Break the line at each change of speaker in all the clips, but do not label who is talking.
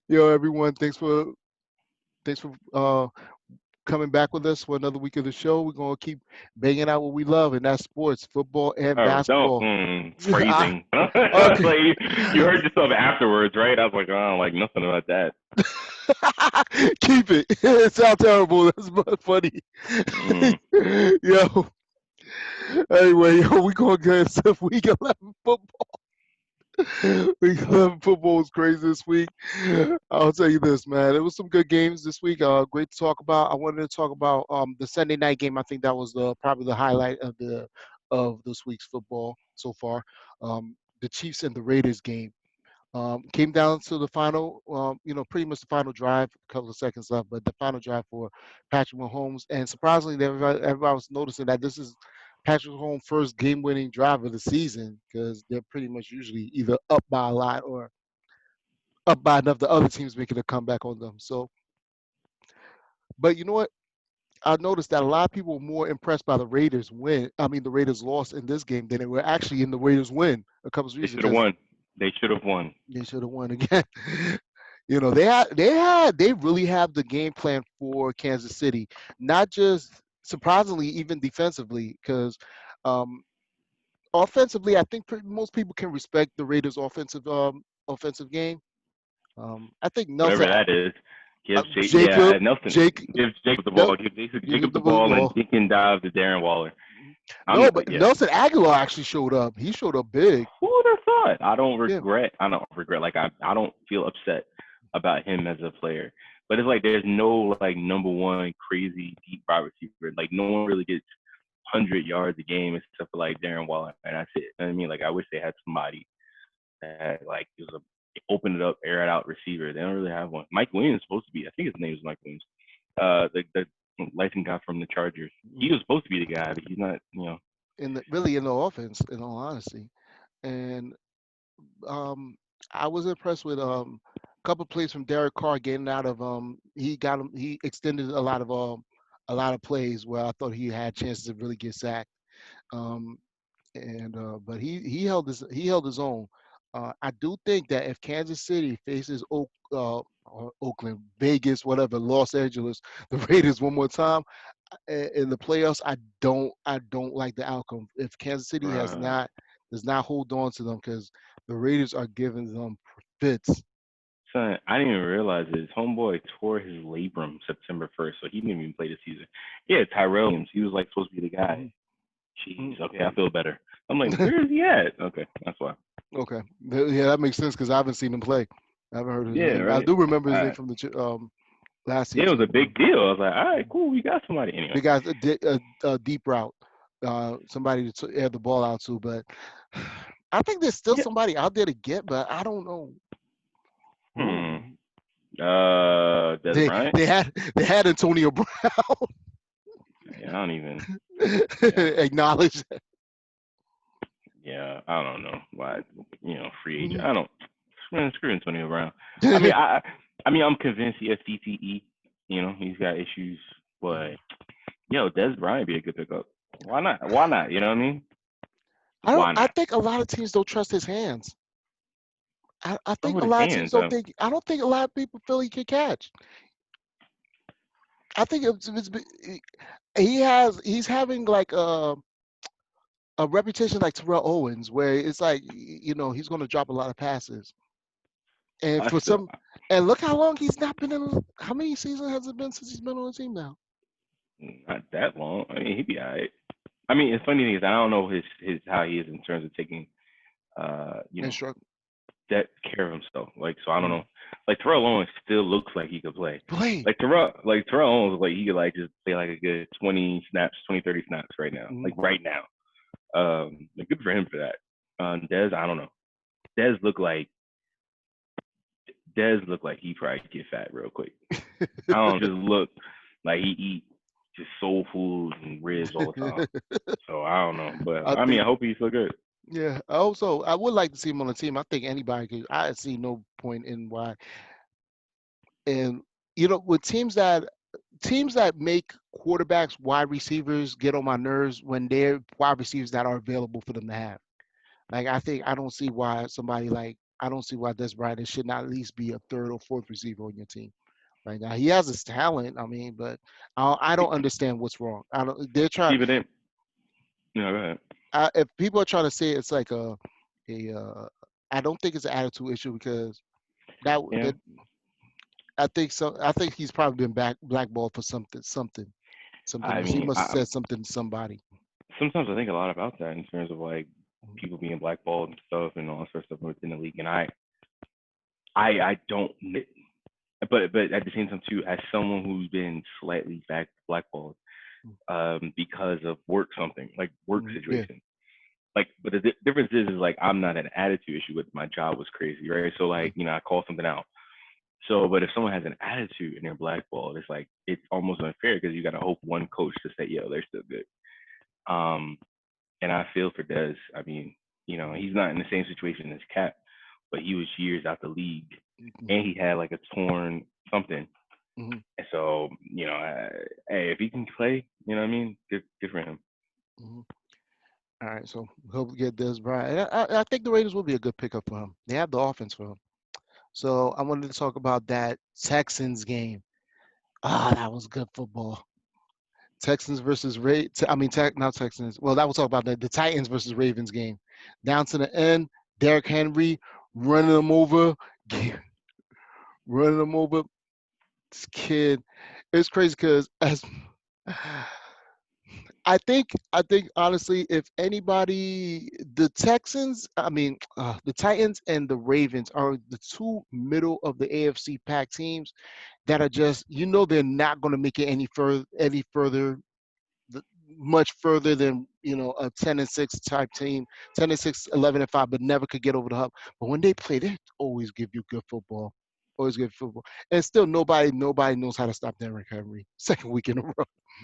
Yo, everyone, thanks for coming back with us for another week of the show. We're gonna keep banging out what we love, and that's sports, football and
Oh, don't
basketball. Ah,
phrasing. It's
okay.
like you heard yourself afterwards, right? I was like, oh, I don't like nothing about that.
Keep it. It sounds terrible. That's but funny.
Mm.
Yo, anyway, yo, we gonna get into week 11 football. Week 11 football was crazy this week. I'll tell you this, man. It was some good games this week. Great to talk about. I wanted to talk about the Sunday night game. I think that was probably the highlight of this week's football so far. The Chiefs and the Raiders game. Came down to the final, pretty much the final drive, a couple of seconds left, but the final drive for Patrick Mahomes. And surprisingly, everybody was noticing that this is Patrick Mahomes' first game-winning drive of the season because they're pretty much usually either up by a lot or up by enough the other teams making a comeback on them. So, but you know what? I noticed that a lot of people were more impressed by the Raiders win. I mean, the Raiders loss in this game than they were actually in the Raiders win a couple of
They
reasons
should have
because
won. They should have won.
they should have won again. They really have the game plan for Kansas City, not just surprisingly even defensively, because um, offensively, I think most people can respect the Raiders' offensive game. I think
Whatever
Nelson,
that is.
Jacob,
Nelson.
Jake,
Give Jacob the
no,
ball. Give
give him
Jacob
the
the ball, and
ball.
he can dive to Darren Waller.
No,
I'm
but
yeah.
Nelson Aguilar actually showed up. He showed up big.
Who would have thought?
Yeah.
I don't regret. Like I don't feel upset about him as a player. But it's like there's no like number one crazy deep wide receiver. Like no one really gets 100 yards a game except for like Darren Waller, and that's it. You know what I mean, like I wish they had somebody that like was a open it up, air it out receiver. They don't really have one. Mike Williams is supposed to be. I think his name is Mike Williams. The licensed guy from the Chargers. He was supposed to be the guy, but he's not. You know,
Really in the offense, in all honesty. And um, I was impressed with a couple plays from Derek Carr getting out of he extended a lot of plays where I thought he had chances to really get sacked. Um, and but he held his own. I do think that if Kansas City faces or Oakland, Vegas, whatever, Los Angeles, the Raiders one more time in the playoffs, I don't like the outcome. If Kansas City
bruh.
does not hold on to them because the Raiders are giving them fits.
Son, I didn't even realize his homeboy tore his labrum September 1st, so he didn't even play the season. Yeah, Tyrell Williams. He was like supposed to be the guy.
Mhm.
Jeez, okay, I feel better. I'm like, where is he at? Okay, that's why.
Okay, yeah, that makes sense because I haven't seen him play. I haven't heard his
Yeah,
name. I
right.
do remember his name
Uh,
from the last
yeah, it was
season.
a big deal. I was like, all right, cool, we got somebody. Anyway,
They got a deep route, somebody to air the ball out to. But I think there's still
yeah.
somebody out there to get, but I don't know
Hmm.
who.
Des Bryant.
They had Antonio Brown
Yeah, I don't even. Yeah,
acknowledge that.
yeah, I don't know why. Free agent.
Mhm.
I don't. Man, screw Antonio Brown. I mean, I mean, I'm convinced he has CTE. He's got issues, but Des Bryant be a good pickup. Why not? Why not? You know what I mean? Why
I
not?
think a lot of teams don't trust his hands. I
Not
think
with
a
his
lot of teams
hands.
don't think. I don't think a lot of people feel he can catch. I think he's having like a reputation like Terrell Owens, where it's like he's going to drop a lot of passes. And
I
for
still
some, and look how long he's not been in. How many seasons has it been since he's been on the team now?
not that long. I mean, he'd be alright. I mean, it's funny thing is I don't know his how he is in terms of taking uh you
And
know
struck.
that care of himself. Like so, I don't know. Like Terrell Owens still looks like he could play.
Play.
Like Terrell Owens, like he could like just play like a good 20 snaps, 20, 30 snaps right now. Like
Mhm.
right now. Like good for him for that. Dez, I don't know. Dez look like Dez look like he probably get fat real quick. I don't just look like he eat just soul food and ribs all the time. So I don't know, but
I
I mean, I
think.
hope he's so good.
Yeah. Also, I would like to see him on the team. I think anybody could. I see no point in why. And with teams that make quarterbacks, wide receivers get on my nerves when they're wide receivers that are available for them to have. Like I don't see why somebody like I don't see why Des Bryant should not at least be a third or fourth receiver on your team right now. He has his talent, I mean, but I don't understand what's wrong. I don't. They're trying.
Even then, go ahead.
If people are trying to say it's like a I don't think it's an attitude issue because
Yeah,
that I think so. I think he's probably been blackballed for something
I
else. He
mean,
must have said something to somebody.
sometimes I think a lot about that in terms of like people being blackballed and stuff and all sorts of stuff within the league, and I don't, but at the same time too, as someone who's been slightly blackballed, because of work something like work
Yeah.
situation. Like, but the difference is like I'm not an attitude issue with my job was crazy, right? So like, I call something out. So, but if someone has an attitude and they're blackballed, it's like it's almost unfair because you got to hope one coach to say, "Yo, they're still good." Um, and I feel for Dez. I mean, he's not in the same situation as Cap, but he was years out the league,
Mhm.
and he had like a torn something.
Mhm.
And so, hey, if he can play, you know what I mean? Good for him.
Mhm. All right, so hope we get Des Bryant. I think the Raiders will be a good pickup for him. They have the offense for him. So I wanted to talk about that Texans game. That was good football. Texans versus I mean, not Texans. Well, that will talk about the Titans versus Ravens game. Down to the end, Derrick Henry running them over, running them over. This kid, it's crazy because as I think honestly, if anybody, the Texans, I mean, the Titans and the Ravens are the two middle of the AFC pack teams that are just, they're not going to make it any further, much further than a 10-6 type team, 10-6, 11-5, but never could get over the hump. But when they play, they always give you good football, always good football, and still nobody knows how to stop Derrick Henry. Second week in a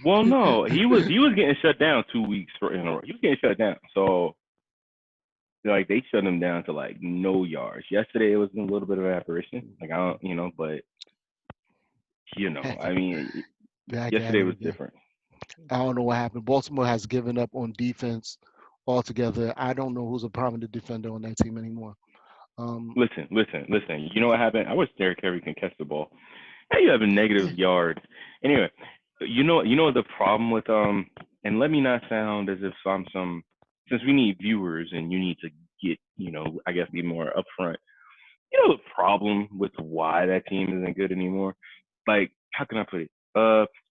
Well,
row.
no, he was getting shut down 2 weeks in a row. He was getting shut down. So like they shut him down to like no yards. Yesterday it was a little bit of an apparition. Like I don't, but
back,
I mean,
back at
yesterday
it
was
again.
different.
I don't know what happened. Baltimore has given up on defense altogether. I don't know who's a prominent defender on that team anymore. Um,
Listen. You know what happened? I wish Derrick Henry can catch the ball. How you have a negative yards? Anyway, you know the problem with and let me not sound as if I'm some, since we need viewers and you need to get, I guess be more upfront. You know the problem with why that team isn't good anymore? Like, how can I put it?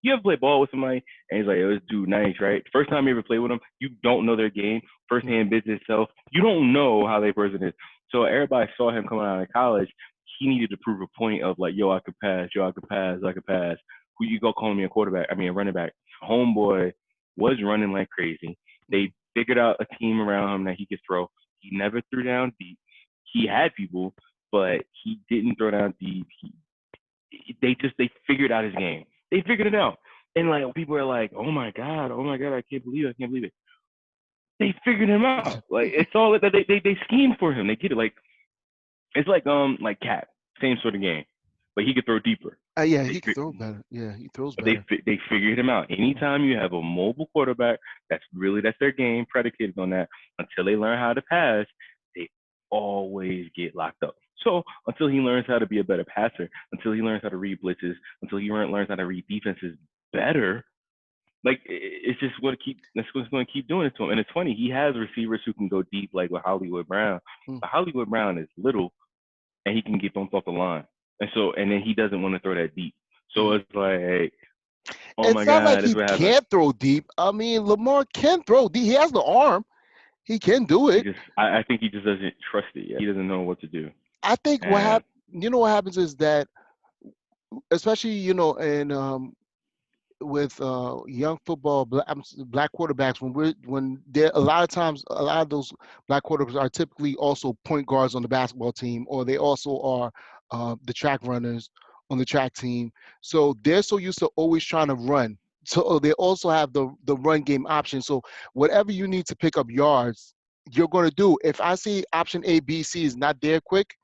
You ever play ball with somebody and he's like, oh, this dude nice, right? First time you ever play with them, you don't know their game, first hand business self. You don't know how their person is. So everybody saw him coming out of college. He needed to prove a point of like, yo, I could pass, yo, I could pass, I could pass. Who you go calling me a quarterback? I mean, a running back. Homeboy was running like crazy. They figured out a team around him that he could throw. He never threw down deep. He had people, but he didn't throw down deep. They figured out his game. They figured it out. And like people are like, oh my god, I can't believe it, I can't believe it. They figured him out. Like it's all that they schemed for him. They get it. Like it's like Cat, same sort of game, but he could throw deeper.
yeah,
They
he can throw better. Yeah, he throws
but they
better.
they figured him out. Anytime you have a mobile quarterback, that's their game predicated on that. Until they learn how to pass, they always get locked up. So until he learns how to be a better passer, until he learns how to read blitzes, until he learns how to read defenses better, like it's just what keep that's what's going to keep doing it to him. And it's funny, he has receivers who can go deep, like with Hollywood Brown.
Mm.
But Hollywood Brown is little, and he can get bumped off the line, and then he doesn't want to throw that deep. So
Mhm.
it's like, hey, oh my
It's not like
God, this
he
is what happened.
can't throw deep. I mean, Lamar can throw deep. He has the arm. He can do it.
I think he just doesn't trust it yet. He doesn't know what to do.
I think
And
what happens is that, especially in with young football black quarterbacks, when there a lot of times a lot of those black quarterbacks are typically also point guards on the basketball team, or they also are the track runners on the track team. So they're so used to always trying to run. So they also have the run game option. So whatever you need to pick up yards, you're going to do. If I see option A, B, C is not there quick,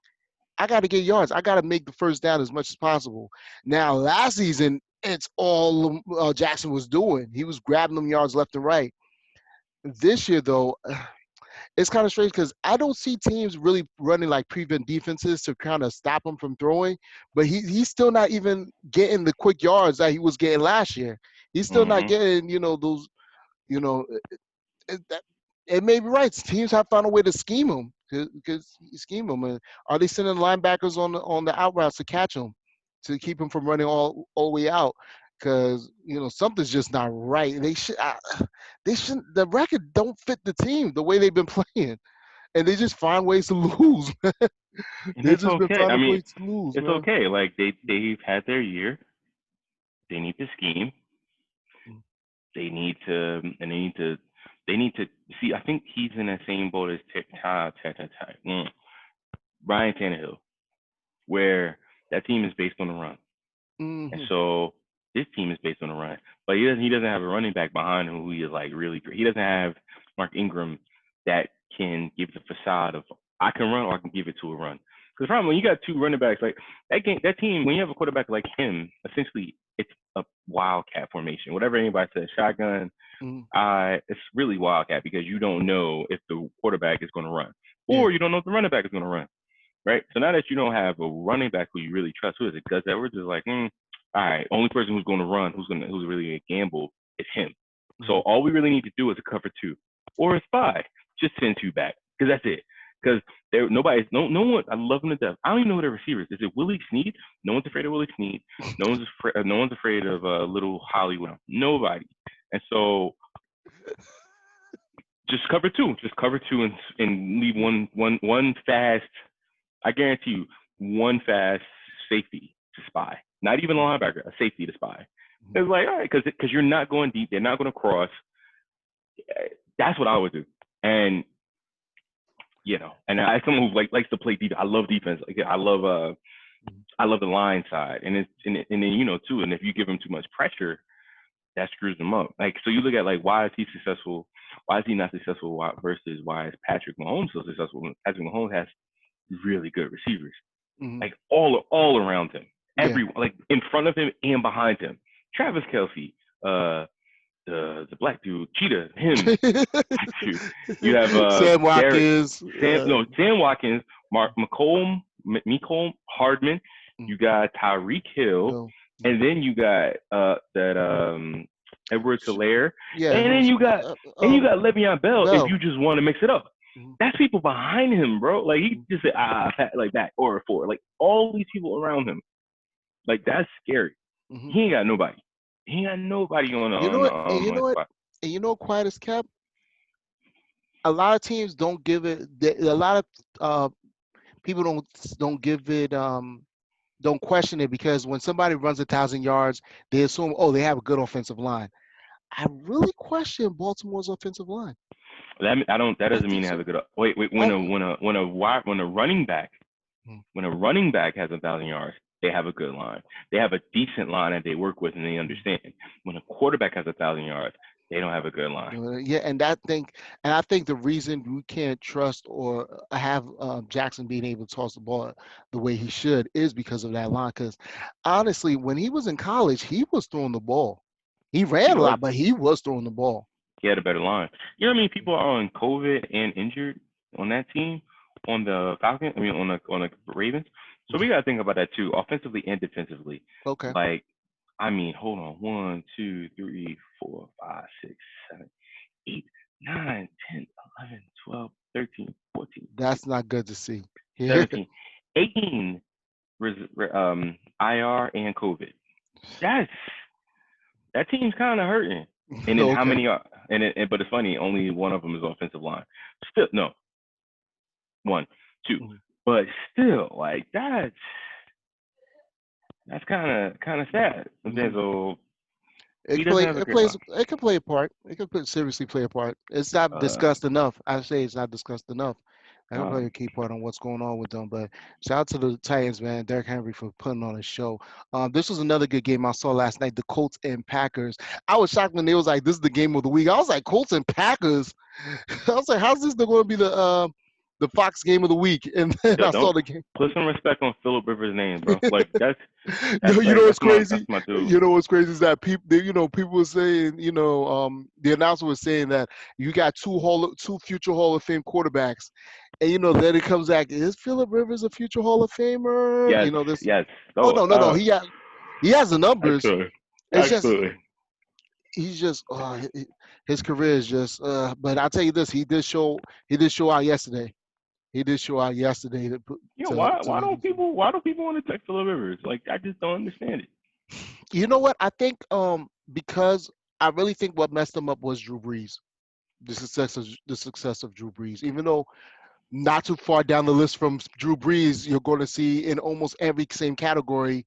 I got to get yards. I got to make the first down as much as possible. Now, last season, it's all Jackson was doing. He was grabbing them yards left and right. This year, though, it's kind of strange because I don't see teams really running like prevent defenses to kind of stop him from throwing. But he's still not even getting the quick yards that he was getting last year. He's still not
Hmm.
getting, those, you know, it may be right. Teams have found a way to scheme him because scheme him. And are they sending linebackers on the out routes to catch him, to keep him from running all the way out? Because something's just not right. They shouldn't. The record don't fit the team the way they've been playing, and they just find ways to lose.
And
They've
it's
just been
okay. I
finding
mean,
ways to lose,
it's
man.
okay. Like they've had their year. They need to scheme. They need to, and they need to see. I think he's in that same boat as Ryan Tannehill, where that team is based on the run, and
Mm-hmm.
so this team is based on the run. But he doesn't have a running back behind him who he is like really great. He doesn't have Mark Ingram that can give the facade of I can run or I can give it to a run. Because problem when you got two running backs like that team, when you have a quarterback like him, essentially it's a wildcat formation. Whatever anybody says, shotgun,
Mm-hmm.
it's really wildcat because you don't know if the quarterback is going to run
Yeah.
or you don't know if the running back is going to run, right? So now that you don't have a running back who you really trust, who is it? Gus Edwards is like, all right, only person who's going to run, who's really a gamble is him. So
Mm-hmm.
all we really need to do is a cover two or a spy. Just send two back because that's it. Because no one. I love them to death. I don't even know who their receivers. Is it Willie Snead? No one's afraid of Willie Snead. No one's afraid of little Hollywood. Nobody. And so just cover two. Just cover two and leave one fast. I guarantee you one fast safety to spy. Not even a linebacker, a safety to spy. It's like all right, because you're not going deep. They're not going to cross. That's what I would do. And and as someone who likes to play defense, I love defense. Like I love the line side, and then too. And if you give him too much pressure, that screws him up. Like so, you look at like why is he successful? Why is he not successful? Versus why is Patrick Mahomes so successful? Patrick Mahomes has really good receivers,
Mm-hmm.
like all around him,
Yeah.
like in front of him and behind him. Travis Kelsey, the black dude, Cheetah, him, that dude. You have
Sam
Derek,
Watkins.
Sam Watkins, Mark McComb, Hardman. You got Tyreek Hill,
No.
and then you got that Edward Hilaire,
Yeah.
and then
Who's
you got Le'Veon Bell. If
Bell?
you just want to mix it up,
Mhm.
that's people behind him, bro. Like he just said like that or a four, like all these people around him. Like that's scary.
Mhm.
He ain't got nobody. He ain't got nobody on the
You know
on the
what? And you know what?
spot.
And you know, quiet as kept. A lot of teams don't give it. A lot of people don't give it. Don't question it because when somebody runs 1,000 yards, they assume, oh, they have a good offensive line. I really question Baltimore's offensive line.
I don't. That
I
doesn't mean
think
they have
so.
a good. Wait.
I,
When a running back
mm,
when a running back has 1,000 yards, they have a good line. They have a decent line that they work with and they
mm.
understand. When a quarterback has 1,000 yards, they don't have a good line.
Yeah, and I think the reason we can't trust or have Jackson being able to toss the ball the way he should is because of that line. Because honestly, when he was in college, he was throwing the ball. He
He
ran a
was.
lot, but he was throwing the ball.
He had a better line. You know how many people are on COVID and injured on that team, on the Falcons? I mean, on the Ravens. So we got to think about that too, offensively and defensively.
Okay.
Like, I mean, hold on. 1, 2, 3, 4, 5, 6, 7, 8, 9, 10, 11, 12, 13, 14, 15,
That's not good to see. Yeah.
17, 18 IR and COVID. That's that team's kind of hurting. And then how
Okay.
many are? But it's funny, only one of them is offensive line. Still, no, one, two,
Mhm.
but still, like that's kind of sad. And then
Mhm.
so
It
he
can
doesn't
play.
have a
It
great
plays.
line.
It can play a part. It can seriously play a part. It's not
Uh,
discussed enough. I say it's not discussed enough. I can
uh,
play a key part on what's going on with them. But shout out to the Titans, man. Derrick Henry for putting on a show. This was another good game I saw last night. The Colts and Packers. I was shocked when they was like, "This is the game of the week." I was like, "Colts and Packers." I was like, "How's this going to be the Fox game of the week, and then
Yo,
I saw
don't
the game.
put some respect on Philip Rivers' name, bro. Like
No,
that's
you know
like
what's
that's
crazy?
my dude.
You know what's crazy is that people were saying, the announcer was saying that you got two future Hall of Fame quarterbacks, and then it comes back. Is Philip Rivers a future Hall of Famer?
Yes,
This.
yes.
Oh
So,
no, he has the numbers.
absolutely,
It's just
absolutely.
he's just his career is just. But I'll tell you this, he did show out yesterday. He did show out yesterday
You know
to
why
lead
don't
the team.
people want to take Philip Rivers? Like I just don't understand it.
You know what? I think because I really think what messed him up was Drew Brees. The success of Drew Brees. Even though not too far down the list from Drew Brees, you're going to see in almost every same category.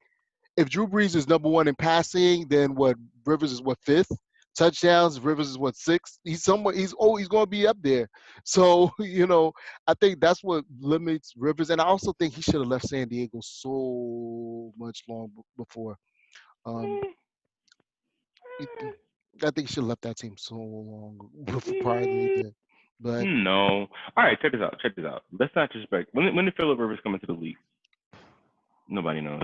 If Drew Brees is number one in passing, then what Rivers is what fifth? Touchdowns, Rivers is what sixth? He's going to be up there. So, I think that's what limits Rivers. And I also think he should have left San Diego so much long before. Um,
Mm,
He- I think he should have left that team so long before prior than he did. But
no. All right, check this out. Check this out. Let's not disrespect. When did Philip Rivers come into the league? Nobody knows.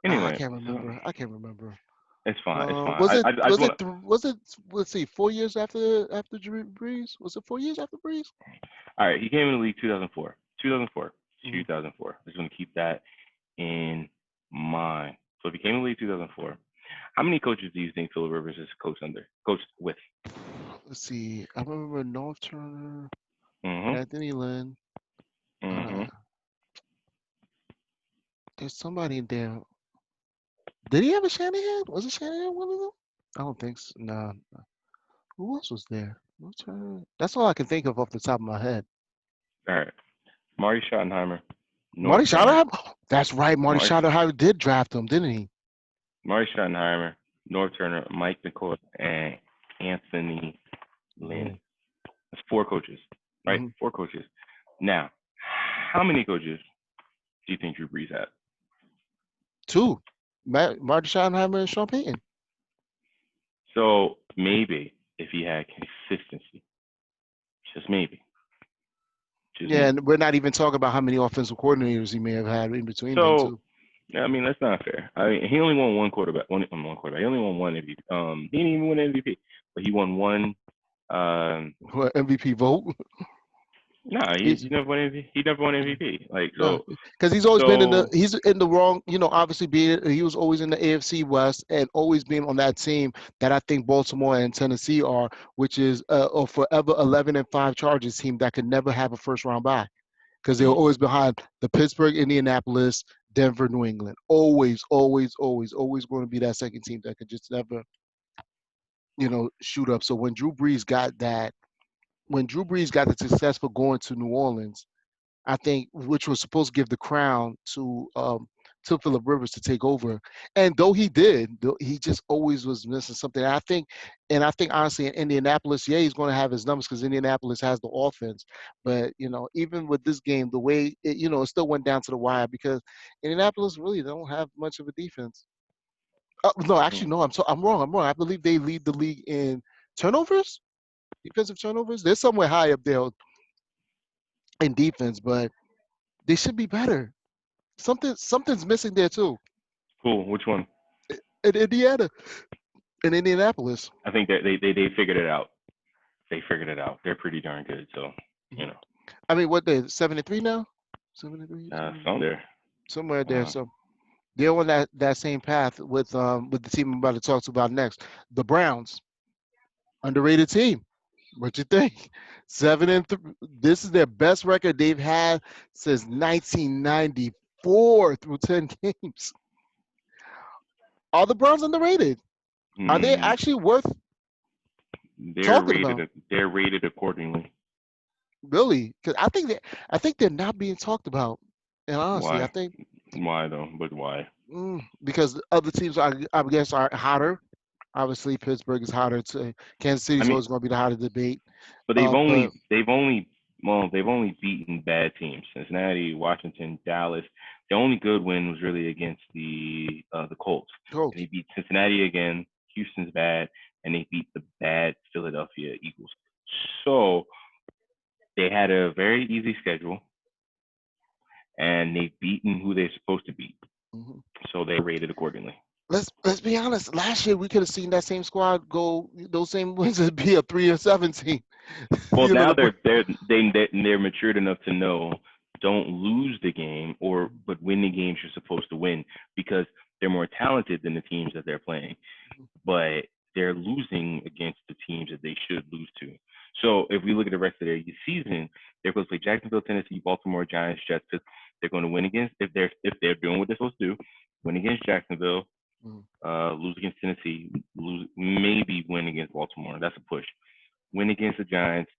I
Anyway,
can't
so
remember. I can't remember.
it's fine. It's fine.
Was it
I just
was
want
it
to.
was it let's see 4 years after Drew Brees? Was it 4 years after Brees?
All right, he came in the league 2004. 2004.
Mhm.
2004. I just want to keep that in mind. So if he came in the league 2004, how many coaches do you think Philip Rivers has coached with?
Let's see. I remember North Turner,
Mhm.
Anthony Lynn. Uh,
Mhm.
there's somebody in there. Did he have a Shanahan? Was it Shanahan one of them? I don't think so. No. Who else was there? North Turner. That's all I can think of off the top of my head.
All right. Marty Schottenheimer, North
Marty
Turner,
Schottenheimer? That's right. Marty
Marty,
Schottenheimer did draft him, didn't he?
Marty Schottenheimer, North Turner, Mike McCoy, and Anthony Lynn.
Mm,
That's four coaches, right?
mhm.
Four coaches. Now, how many coaches do you think Drew Brees had?
Two. Marty Schottenheimer and Sean Payton.
So maybe if he had consistency, just maybe, just
Yeah,
maybe.
and we're not even talking about how many offensive coordinators he may have had in between then
So
too.
I mean that's not fair. I mean he only won one quarterback, one quarterback. He only won one MVP. He didn't even win MVP, but he won one.
What MVP vote?
No,
He's
he never won MVP. He never won MVP. Like
no, because he's always been in the
so
he's in the wrong. Obviously being he was always in the AFC West and always being on that team that I think Baltimore and Tennessee are, which is a forever 11-5 Chargers team that could never have a first round bye because they were
mhm.
always behind the Pittsburgh, Indianapolis, Denver, New England. Always, always, always, always going to be that second team that could just never shoot up. So when Drew Brees got the success for going to New Orleans, I think, which was supposed to give the crown to Philip Rivers to take over. And though he did, he just always was missing something. And I think honestly in Indianapolis, yeah, he's going to have his numbers because Indianapolis has the offense. But even with this game, the way it still went down to the wire because Indianapolis really don't have much of a defense. No, actually, no, I'm wrong. I'm wrong. I believe they lead the league in turnovers, defensive turnovers. They're somewhere high up there in defense, but they should be better. Something's missing there too.
Cool. Which one?
In Indiana, in Indianapolis.
I think that they figured it out. They figured it out. They're pretty darn good. So you
Mhm.
know,
I mean, what they 73 now? 73,
some there.
somewhere there.
Uh,
So they're on that same path with the team I'm about to talk to about next. The Browns, underrated team. What you think? 7-3. This is their best record they've had since 1994 through 10 games. Are the Browns underrated? Are they
hmm,
actually worth
they're
talking
rated.
about?
They're rated accordingly.
Really? Because I think they're not being talked about. And honestly, I
Why?
think
Why though? But why?
because other teams, I guess, are hotter. Obviously, Pittsburgh is hotter. Kansas City
I
is
mean,
always going to be the hotter debate.
but
But
they've only beaten bad teams. Cincinnati, Washington, Dallas. The only good win was really against the Colts. And
Colts.
they beat Cincinnati again. Houston's bad, and they beat the bad Philadelphia Eagles. So they had a very easy schedule. and they've beaten who they're supposed to beat,
Mhm.
so they're rated accordingly.
Let's be honest. Last year we could have seen that same squad go those same wins and be a 3-17 team.
Well, now
The
they're matured enough to know don't lose the game or but win the games you're supposed to win because they're more talented than the teams that they're playing, but they're losing against the teams that they should lose to. So if we look at the rest of their season, they're going to play Jacksonville, Tennessee, Baltimore, Giants, Jets. They're going to win against if they're doing what they're supposed to do, win against Jacksonville,
Mhm.
lose against Tennessee, lose maybe win against Baltimore. That's a push. Win against the Giants,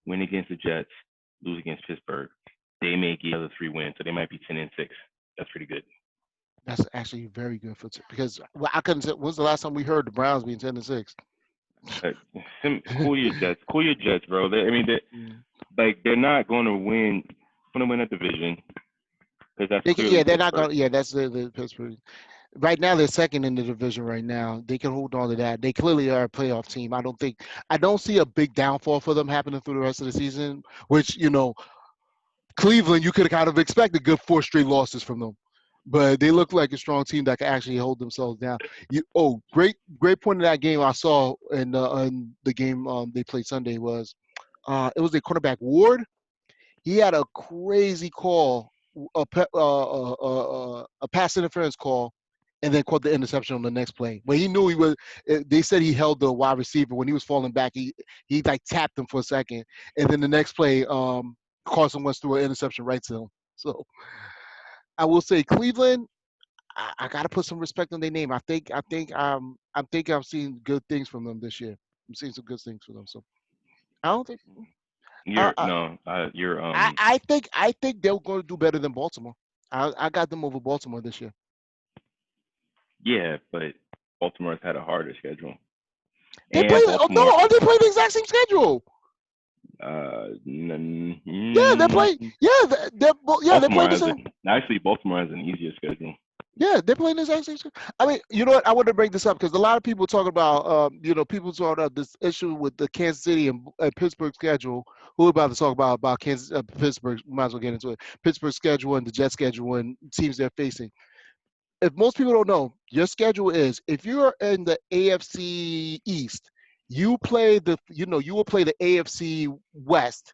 win against the Jets, lose against Pittsburgh. They may get the other 3 wins, so they might be 10-6. That's pretty good.
That's actually very good for because well, I couldn't say when's the last time we heard the Browns being 10-6.
Uh, cool your Jets. Cool your Jets, bro.
Mm.
They're not going to win. Going to win a division because that's clearly
Yeah, they're not
Pittsburgh.
going. Yeah, that's the Pittsburgh. Right now, they're second in the division. Right now, they can hold on to that. They clearly are a playoff team. I don't see a big downfall for them happening through the rest of the season. Which Cleveland, you could have kind of expected good 4 straight losses from them, but they look like a strong team that can actually hold themselves down. Great point of that game I saw in the game they played Sunday was it was the cornerback Ward. He had a crazy call, a pass interference call, and then caught the interception on the next play. But he knew he was. They said he held the wide receiver when he was falling back. He like tapped him for a second, and then the next play, Carson Wentz threw an interception right to him. So I will say Cleveland. I got to put some respect on their name. I think I've seen good things from them this year. I'm seeing some good things from them. So I don't think. I,
You're no, you're
I think they're going to do better than Baltimore. I got them over Baltimore this year.
yeah, but Baltimore's had a harder schedule,
They play.
and
Oh no,
Baltimore,
are they playing the exact same schedule? Yeah, they're playing. Yeah, they're
Baltimore
playing the
has
same.
it. Actually, Baltimore has an easier schedule.
Yeah, they're playing the exact same. I mean, you know what? I want to bring this up because a lot of people talk about, people talk about this issue with the Kansas City and Pittsburgh schedule. Who we're about to talk about Kansas, Pittsburgh. We might as well get into it. Pittsburgh schedule and the Jet schedule and teams they're facing. If most people don't know, your schedule is if you're in the AFC East, you will play the AFC West.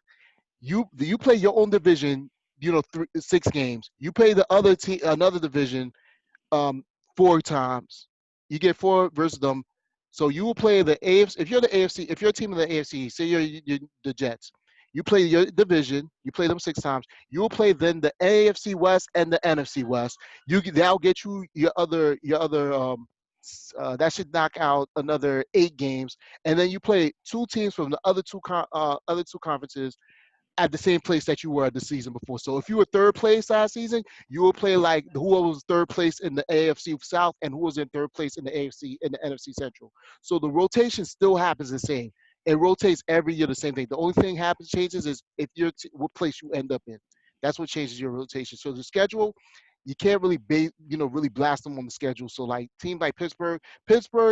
You play your own division, 6 games. You play the other team another division, um, 4 times. You get 4 versus them. So you will play the AFC. If you're the AFC, if you're a team in the AFC, say you're the Jets, you play your division. You play them 6 times. You will play then the AFC West and the NFC West. That'll get you your other. That should knock out another 8 games, and then you play 2 teams from the other two conferences at the same place that you were at the season before. So if you were third place last season, you will play like who was third place in the AFC South and who was in third place in the AFC in the NFC Central. So the rotation still happens the same. It rotates every year the same thing. The only thing changes is if what place you end up in. That's what changes your rotation. So the schedule, you can't really really blast them on the schedule. So like teams like Pittsburgh,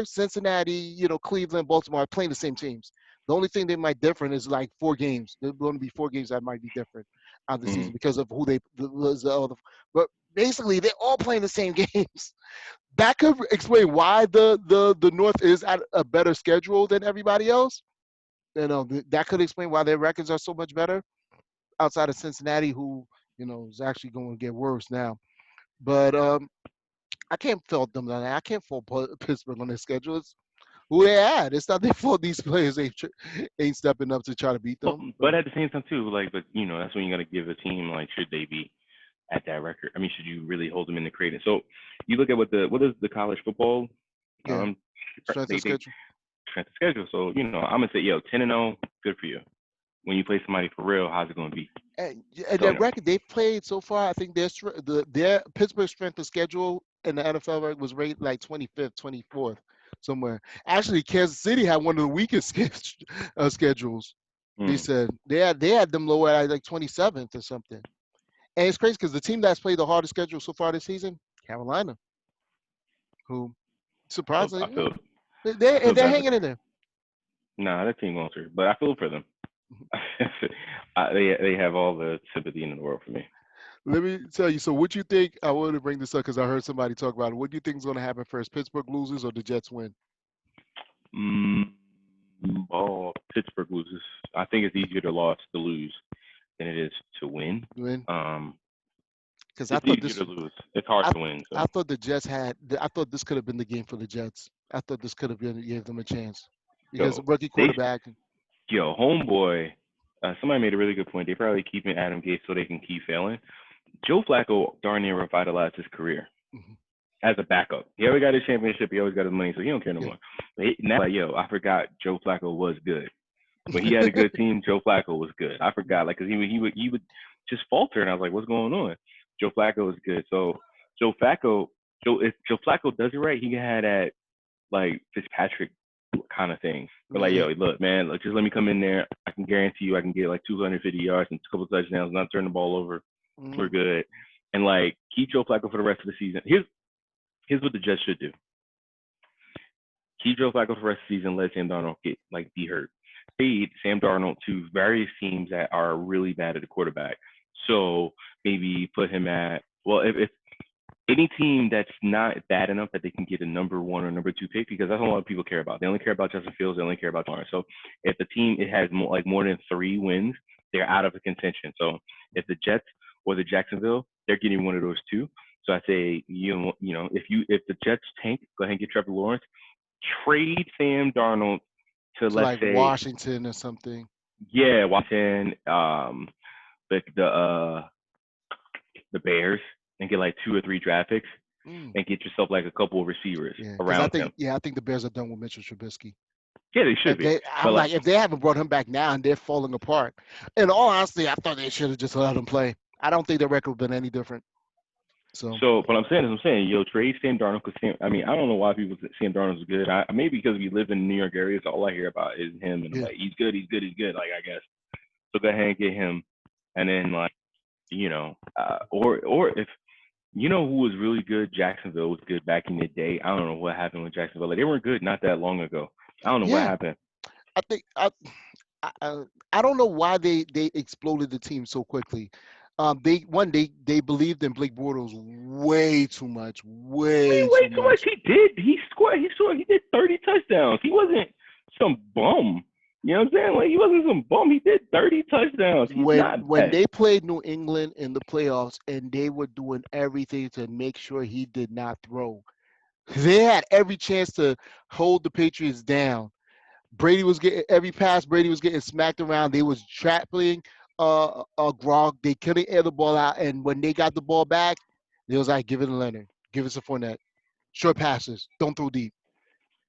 Cincinnati, Cleveland, Baltimore are playing the same teams. The only thing they might different is like 4 games. There's going to be 4 games that might be different out of the season
Mm.
because of who but basically they're all playing the same games. That could explain why the North is at a better schedule than everybody else. That could explain why their records are so much better outside of Cincinnati, who is actually going to get worse now. But I can't fault them on that. I can't fault Pittsburgh on their schedule. It's who they had. It's not their fault these players ain't stepping up to try to beat
But,
them. But
but at the same time too, but that's when you got to give a team like should they be at that record? I mean, should you really hold them in the cradle? So you look at what is the college football
yeah,
um
strength of
they
schedule.
strength of schedule. So I'm gonna say 10-0, good for you. When you play somebody for real, how's it gonna be?
And
So
their record they've played so far, I think their Pittsburgh strength of schedule in the NFL was rated like 25th, 24th, somewhere. Actually, Kansas City had one of the weakest schedules. They
mm,
said they had them lower at like 27th or something. And it's crazy because the team that's played the hardest schedule so far this season, Carolina, who
I
surprisingly,
feel
they're
bad.
hanging in there.
Nah, that team won't hurt, but I feel for them. They have all the sympathy in the world for me.
Let me tell you. So, what you think? I wanted to bring this up because I heard somebody talk about it. What do you think is going to happen first? Pittsburgh loses or the Jets win?
Mm, Pittsburgh loses. I think it's easier to lose than it is to win.
Win?
Um,
Because I
it's
thought
easier
this.
to lose. It's hard
I
to win.
I
So,
thought the Jets had. I thought this could have been the game for the Jets. I thought this could have been gave them a chance because
yo,
the rookie
they,
quarterback.
homeboy. Somebody made a really good point. They probably keeping Adam Gase so they can keep failing. Joe Flacco darn near revitalized his career
Mhm.
as a backup. He always got his championship. He always got his money, so he don't care no
Yeah.
more. But now, like, yo, I forgot Joe Flacco was good. When he had a good team, Joe Flacco was good. I forgot, like, cause he would just falter, and I was like, what's going on? Joe Flacco was good. So Joe Flacco, if Joe Flacco does it right, he can have that like Fitzpatrick kind of thing. But like,
Yeah.
yo, look, man, look, just let me come in there. I can guarantee you, I can get like 250 yards and a couple of touchdowns, not turn the ball over. We're
Mhm.
good. And like, keep Joe Flacco for the rest of the season. Here's what the Jets should do: keep Joe Flacco for the rest of the season. Let Sam Darnold be hurt. Trade Sam Darnold to various teams that are really bad at the quarterback. So maybe put him at, well, if any team that's not bad enough that they can get a number one or number two pick, because that's what a lot of people care about. They only care about Justin Fields. They only care about Lawrence. So if the team it has more than 3 wins, they're out of the contention. So if the Jets or the Jacksonville, they're getting one of those two. So I say, if the Jets tank, go ahead and get Trevor Lawrence. Trade Sam Darnold to,
To
let's
like
say,
Washington or something.
yeah, Washington, the the uh the Bears, and get like 2 or 3 draft picks
Mm.
and get yourself like a couple of receivers
Yeah, because
around him.
I think the Bears are done with Mitchell Trubisky.
Yeah, they should
If
be.
they,
But
I'm
like,
like, if they haven't brought him back now and they're falling apart. In all honesty, I thought they should have just let him play. I don't think the record would have been any different. So
so what I'm saying, yo, trade Sam Darnold because I mean, I don't know why people say Sam Darnold is good. Maybe because we live in the New York area, so all I hear about is him, and I'm
yeah,
like, he's good, he's good, he's good. Like, I guess. So go ahead and get him, and then like, or if who was really good, Jacksonville was good back in the day. I don't know what happened with Jacksonville. Like, they weren't good not that long ago. I don't know what
yeah.
happened.
I think I don't know why they exploded the team so quickly. They believed in Blake Bortles way too much, way
Way
too
too much.
much.
He did. He scored. He scored. He did 30 touchdowns. He wasn't some bum. You know what I'm saying? Like, he wasn't some bum. He did 30 touchdowns. He's not
When
bad.
they played New England in the playoffs and they were doing everything to make sure he did not throw. They had every chance to hold the Patriots down. Brady was getting every pass. Brady was getting smacked around. They was trapping Gronk. They couldn't air the ball out. And when they got the ball back, they was like, "Give it to Leonard. Give it to Fournette. Short passes. Don't throw deep."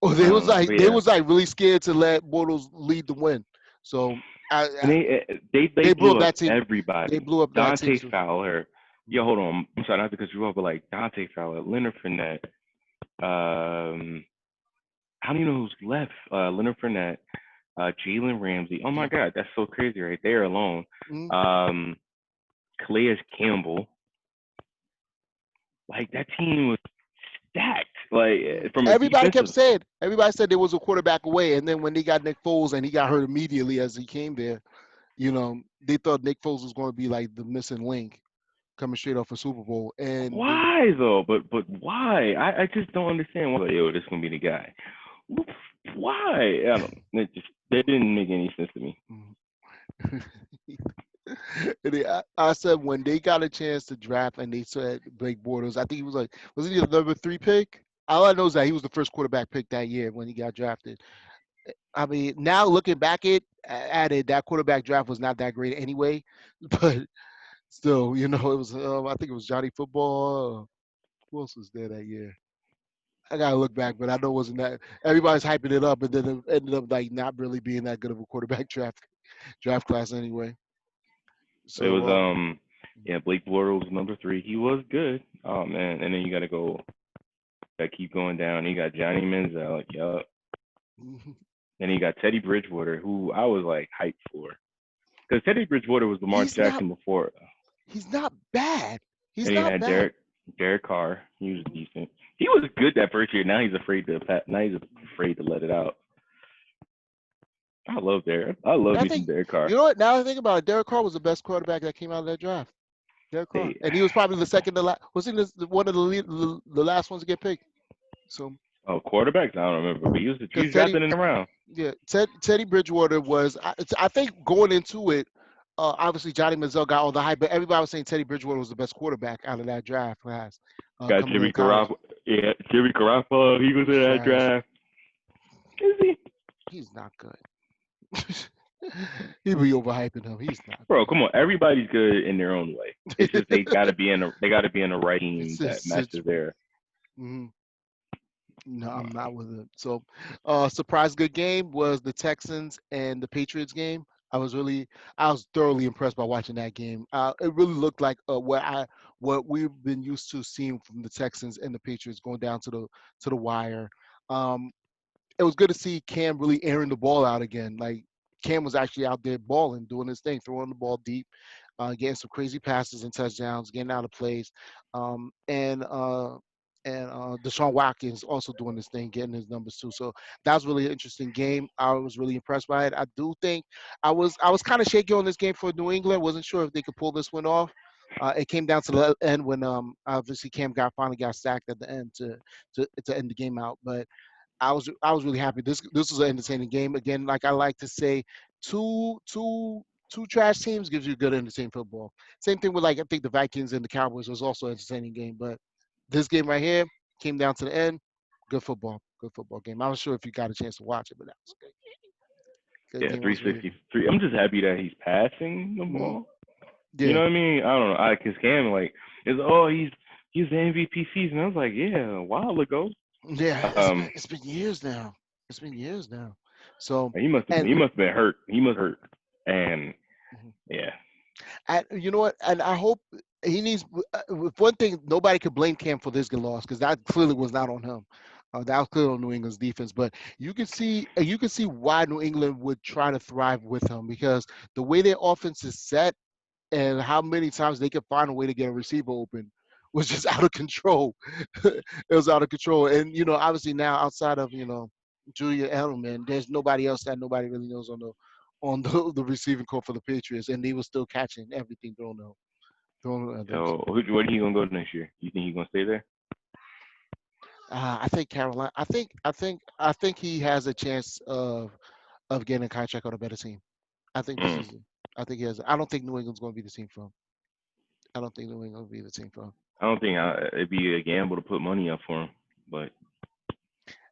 Or
But
they
yeah,
was like really scared to let Bortles lead the win. So
and they
they blew up
blew up
that team. They
everybody.
blew up that team.
Dante
So,
Fowler. Yo, hold on. I'm sorry not to cut you off, but like Dante Fowler, Leonard Fournette. Um, how do you know who's left? Leonard Fournette, Jalen Ramsey. Oh my
yeah.
God, that's so crazy right there alone.
Mhm.
Um, Calais Campbell. Like, that team was stacked. Like, from a defensive.
Everybody said there was a quarterback away, and then when they got Nick Foles and he got hurt immediately as he came there, they thought Nick Foles was going to be like the missing link coming straight off a Super Bowl, and
Why though? But why? I just don't understand why. Like, yo, this is gonna be the guy. Why? I don't. That didn't make any sense to me.
I said when they got a chance to draft and they said Blake Bortles, I think he was like, was he the number 3 pick? All I know is that he was the first quarterback pick that year when he got drafted. I mean, now looking back at it, that quarterback draft was not that great anyway, but still, it was. I think it was Johnny Football. Who else was there that year? I gotta look back, but I know it wasn't that. Everybody's hyping it up, and then it ended up like not really being that good of a quarterback draft class anyway.
It was
So
yeah, Blake Bortles was number 3. He was good. Oh man, and then you gotta keep going down. You got Johnny Manziel, yup. Then you got Teddy Bridgewater, who I was like hyped for, because Teddy Bridgewater was Lamar
he's not
Jackson before.
he's not bad. He's
Then you
not
had
bad.
Derek Carr. He was decent. He was good that first year. Now he's afraid to let it out. I love Derek. I love
I
me some
think
Derek Carr.
you know what? Now that I think about it, Derek Carr was the best quarterback that came out of that draft. Derek Carr,
They
and he was probably the second to last. Was he one of the last ones to get picked? So
quarterbacks. I don't remember, but he
because
was drafted in the round.
Yeah, Teddy Bridgewater was. I think going into it, obviously Johnny Manziel got all the hype, but everybody was saying Teddy Bridgewater was the best quarterback out of that draft class,
Got
coming in
Jimmy
college.
Garoppolo. Yeah, Jimmy Garoppolo. He was in that
Trash.
draft. Is he?
He's not good. He be overhyping him. He's not
Bro, come on. Everybody's good in their own way. It's just
good.
they gotta be in the right
It's
team that
just,
matches their.
mhm. No, I'm
Uh,
not with it. So, surprise good game was the Texans and the Patriots game. I was thoroughly impressed by watching that game. It really looked like what we've been used to seeing from the Texans and the Patriots going down to the wire. Um, it was good to see Cam really airing the ball out again. Like Cam was actually out there balling, doing his thing, throwing the ball deep, getting some crazy passes and touchdowns, getting out of plays, um, and uh, and Deshaun Watkins also doing his thing, getting his numbers too. So that was really an interesting game. I was really impressed by it. I do think I was kind of shaky on this game for New England. Wasn't sure if they could pull this one off. It came down to the end when obviously Cam finally got sacked at the end to end the game out, but. I was really happy. This was an entertaining game. Again, like I like to say, two two two trash teams gives you good entertaining football. Same thing with like I think the Vikings and the Cowboys was also an entertaining game. But this game right here came down to the end. Good football game. I was sure if you got a chance to watch it, but that was a good
yeah,
game. I was really
363. I'm just happy that he's passing the
mhm.
ball. You
Yeah.
know what I mean? I don't know. Cause Cam like is he's the MVP season. I was like, yeah, a while ago.
Yeah,
Um,
it's been years now. It's been years now. So
he
and
must have been hurt. He must hurt. And
mhm.
yeah,
And you know what? And I hope he needs. With one thing, nobody could blame Cam for this get loss because that clearly was not on him. That was clearly on New England's defense. But you can see why New England would try to thrive with him because the way their offense is set and how many times they could find a way to get a receiver open was just out of control. It was out of control. And obviously now outside of Julia Edelman, there's nobody else that nobody really knows on the receiving core for the Patriots, and they were still catching everything thrown at them.
so
So
where are he gonna go next year? You think he's gonna stay there?
I think Carolina. I think he has a chance of getting a contract on a better team. I think this
Mm.
is. I think he has. I don't think New England's going to be the team for him. I don't think New England will be the team for him.
I don't think it'd be a gamble to put money up for him, but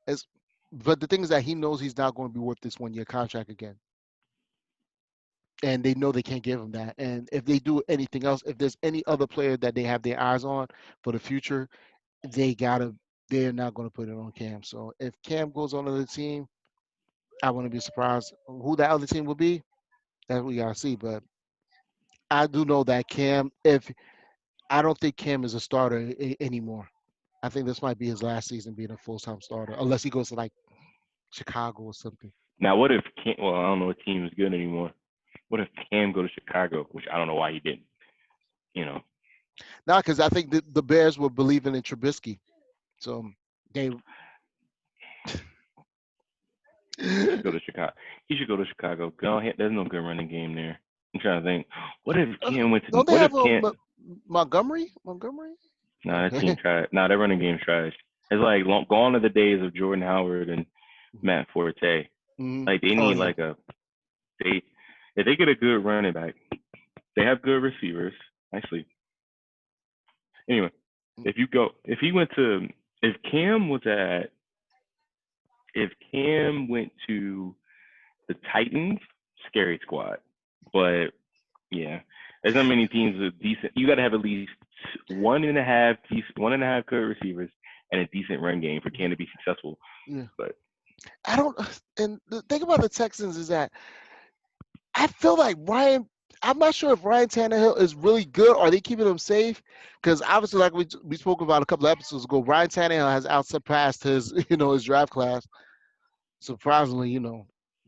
As, but the thing is that he knows he's not going to be worth this 1 year contract again, and they know they can't give him that. And if they do anything else, if there's any other player that they have their eyes on for the future, they gotta. They're not going to put it on Cam. So if Cam goes on to the team, I wouldn't be surprised who that other team will be. That we gotta see. But I do know that Cam. If I don't think Cam is a starter anymore. I think this might be his last season being a full time starter, unless he goes to like Chicago or something.
now what if Cam? Well, I don't know what team is good anymore. What if Cam go to Chicago, which I don't know why he didn't. You know,
Now, because I think the Bears were believing in Trubisky, so they.
he should go to Chicago. He should go to Chicago. No, there's no good running game there. I'm trying to think. What if Cam went to?
Don't they
What if
have a
Cam?
Montgomery? Montgomery?
Nah, that
Okay.
team trash. Nah, that running game trash. It's like gone are the days of Jordan Howard and Matt Forte.
Hmm.
Like they
Oh
need
yeah.
like a they if they get a good running back, they have good receivers. Actually, anyway, if he went to if Cam was at if Cam went to the Titans, scary squad. But yeah, there's not many teams with decent. You got to have at least one and a half good receivers and a decent run game for Cam to be successful.
Yeah.
But
I don't. And the thing about the Texans is that I feel like Ryan. I'm not sure if Ryan Tannehill is really good or are they keeping him safe. Because obviously, like we spoke about a couple of episodes ago, Ryan Tannehill has outsurpassed his his draft class. Surprisingly,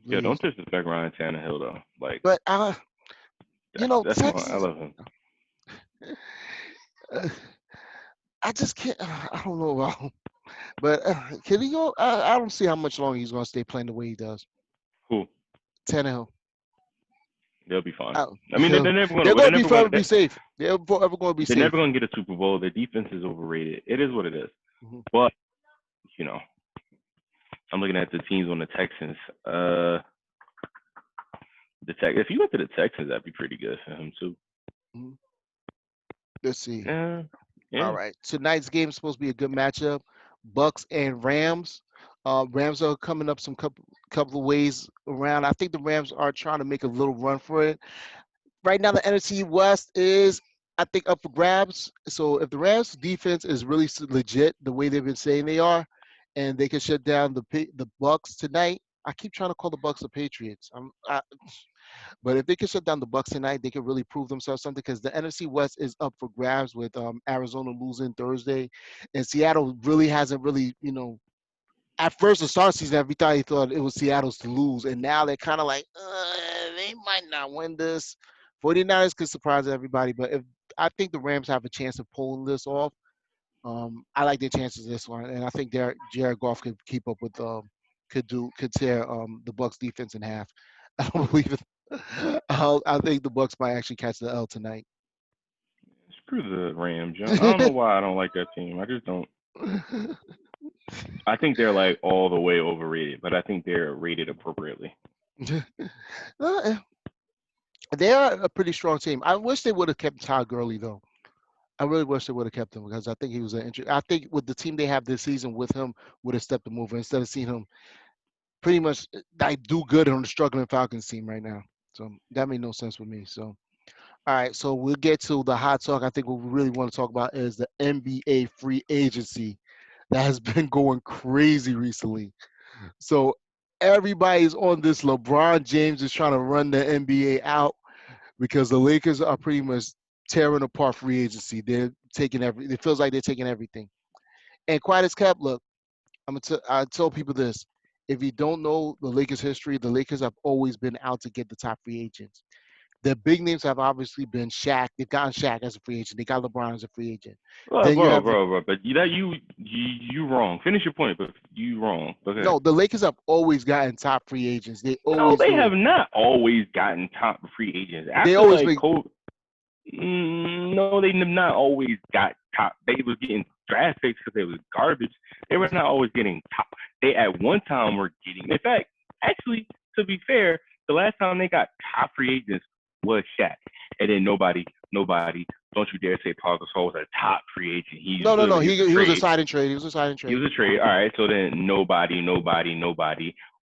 yo,
the
don't disrespect Ryan Tannehill though. Like
but
that's my I
Texas.
love him.
uh, I just can't. I don't know about him. But can he go? I don't see how much longer he's going to stay playing the way he does.
Cool.
Tannehill.
They'll be fine.
I,
I mean, they're never going to.
they're going
They're
to be
never going
forever
to.
be safe. They're forever going to be
They're never
safe.
going to get a Super Bowl. Their defense is overrated. It is what it is.
Mhm.
But you know, I'm looking at the teams on the Texans. If you went to the Texans, that'd be pretty good for him too.
Mhm. Let's see.
Yeah,
All
yeah.
right. Tonight's game is supposed to be a good matchup. Bucks and Rams. Rams are coming up some couple of ways around. I think the Rams are trying to make a little run for it. Right now, the NFC West is, I think, up for grabs. So if the Rams defense is really legit the way they've been saying they are, and they can shut down the Bucks tonight. I keep trying to call the Bucks the Patriots. But if they can shut down the Bucks tonight, they could really prove themselves something because the NFC West is up for grabs with Arizona losing Thursday, and Seattle really hasn't really, at first the start of the season, everybody thought it was Seattle's to lose, and now they're kind of like, they might not win this. 49ers could surprise everybody, but if I think the Rams have a chance of pulling this off, I like their chances this one, and I think Jared Goff could keep up with could tear the Bucks defense in half. I don't believe it. I think the Bucks might actually catch the L tonight.
Screw the Rams. I don't know why I don't like that team. I just don't. I think they're like all the way overrated, but I think they're rated appropriately.
Uh, they are a pretty strong team. I wish they would have kept Todd Gurley though. I really wish they would have kept him because I think he was an interest. I think with the team they have this season with him would have stepped him over instead of seeing him pretty much like do good on the struggling Falcons team right now. So that made no sense with me. So all right, so we'll get to the hot talk. I think what we really want to talk about is the NBA free agency that has been going crazy recently. So everybody's on this. LeBron James is trying to run the NBA out because the Lakers are pretty much tearing apart free agency. They're taking It feels like they're taking everything. And quiet as kept. Look, I tell people this: if you don't know the Lakers' history, the Lakers have always been out to get the top free agents. The big names have obviously been Shaq. They've gotten Shaq as a free agent. They got LeBron as a free agent.
Bro,
Then you
bro,
have
bro, bro. But you wrong. Finish your point, but you wrong. Okay.
no. The Lakers have always gotten top free agents. They
No,
always
they
do
have
it.
not always gotten top free agents.
They
After
always
like
make.
Kobe, no, they have not always got top. They was getting draft picks because they was garbage. They were not always getting top. They at one time were getting. In fact, actually, to be fair, the last time they got top free agents was Shaq, and then nobody. Don't you dare say Paul Gasol was a top free agent.
No.
He was a
He was a
trade.
sign and trade. He was a sign and
He
trade.
was a trade. All right. So then nobody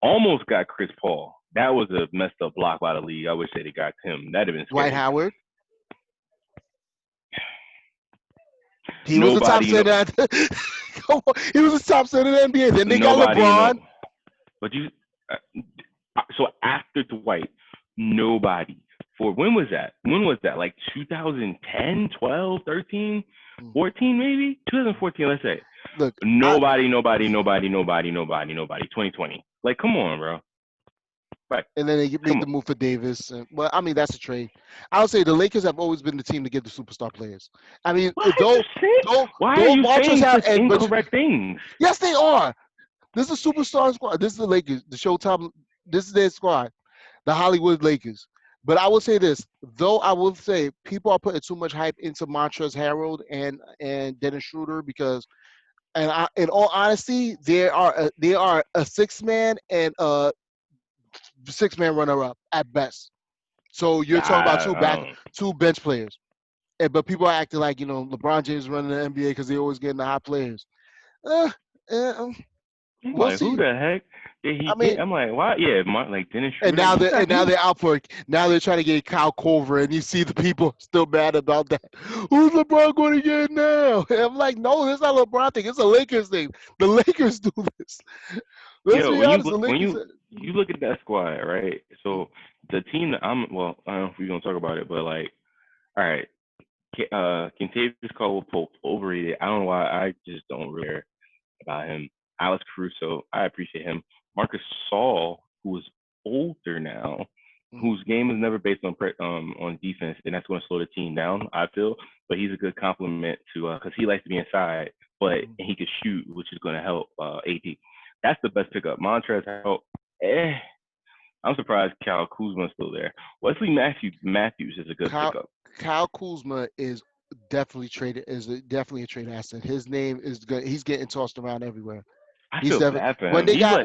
almost got Chris Paul. That was a messed up block by the league. I wish they'd have got him. That'd have been
Dwight
scary.
Howard. He was the top
Nobody,
center. He was the top center in the NBA. Then they got
nobody,
LeBron.
But you. So after Dwight, nobody. For when was that? When was that? Like 2010, 12, 13,
Mm.
14 maybe? 2014, let's say.
Look,
Nobody. 2020. Like, come on, bro. Right.
and then they make
Come
the
on.
move for Davis. Well, I mean that's a trade. I would say the Lakers have always been the team to get the superstar players. I mean,
Why are
though
you
Montrezl
saying
have,
such incorrect things?
yes, they are. This is a superstar squad. This is the Lakers, the Showtime. This is their squad, the Hollywood Lakers. But I will say this, though I will say people are putting too much hype into Montrezl Harrell and Dennis Schroeder because, in all honesty, they are a six man and a six-man runner-up at best. So you're talking about two bench players. But people are acting like LeBron James running the NBA because they always getting the hot players. Uh, uh,
I'm
we'll
like, who
see.
the heck did
I
he
mean,
get? I'm like, why? Yeah, like Dennis
and
Schroeder. You got
now
you.
they're out for now they're trying to get Kyle Korver, and you see the people still mad about that. Who's LeBron going to get now? And I'm like, no, it's not LeBron thing. It's a Lakers thing. The Lakers do this. Let's
Yo,
be honest. The Lakers.
you look at that squad, right? So the team that I don't know if we're gonna talk about it, but like, all right, Kentavious Caldwell-Pope overrated. I don't know why. I just don't really care about him. Alex Caruso, I appreciate him. Marcus Saul, who is older now, whose game is never based on defense, and that's going to slow the team down. I feel, but he's a good compliment to because he likes to be inside, but he can shoot, which is going to help AD. That's the best pickup. Montrezl Harrell, I'm surprised Cal Kuzma's still there. Wesley Matthews is a good
Kyle,
pickup.
Kyle Kuzma is definitely a trade asset. His name is good. He's getting tossed around everywhere.
I
He's
feel
definitely
bad for him. He's like,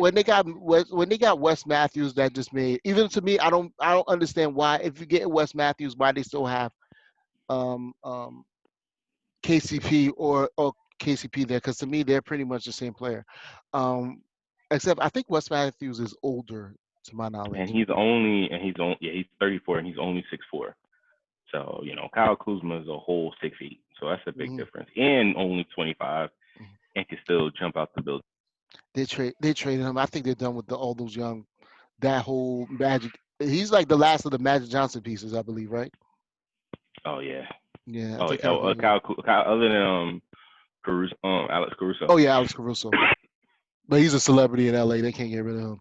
when they got Wes Matthews, that just made, even to me, I don't understand why, if you get Wes Matthews, why they still have um um KCP or KCP there, because to me they're pretty much the same player. Um Except I think Wes Matthews is older, to my
and
knowledge.
he's 34 and he's only 6'4". So Kyle Kuzma is a whole 6'8", so that's a big
Mhm.
difference. And only 25
Mhm.
and can still jump out the building.
They traded him. I think they're done with all those young, that whole Magic. He's like the last of the Magic Johnson pieces, I believe, right?
Oh yeah.
Yeah, I
Oh,
think Kyle Kuzma.
Kyle other than Caruso, Alex Caruso.
Oh yeah, Alex Caruso. But he's a celebrity in LA. They can't get rid of him.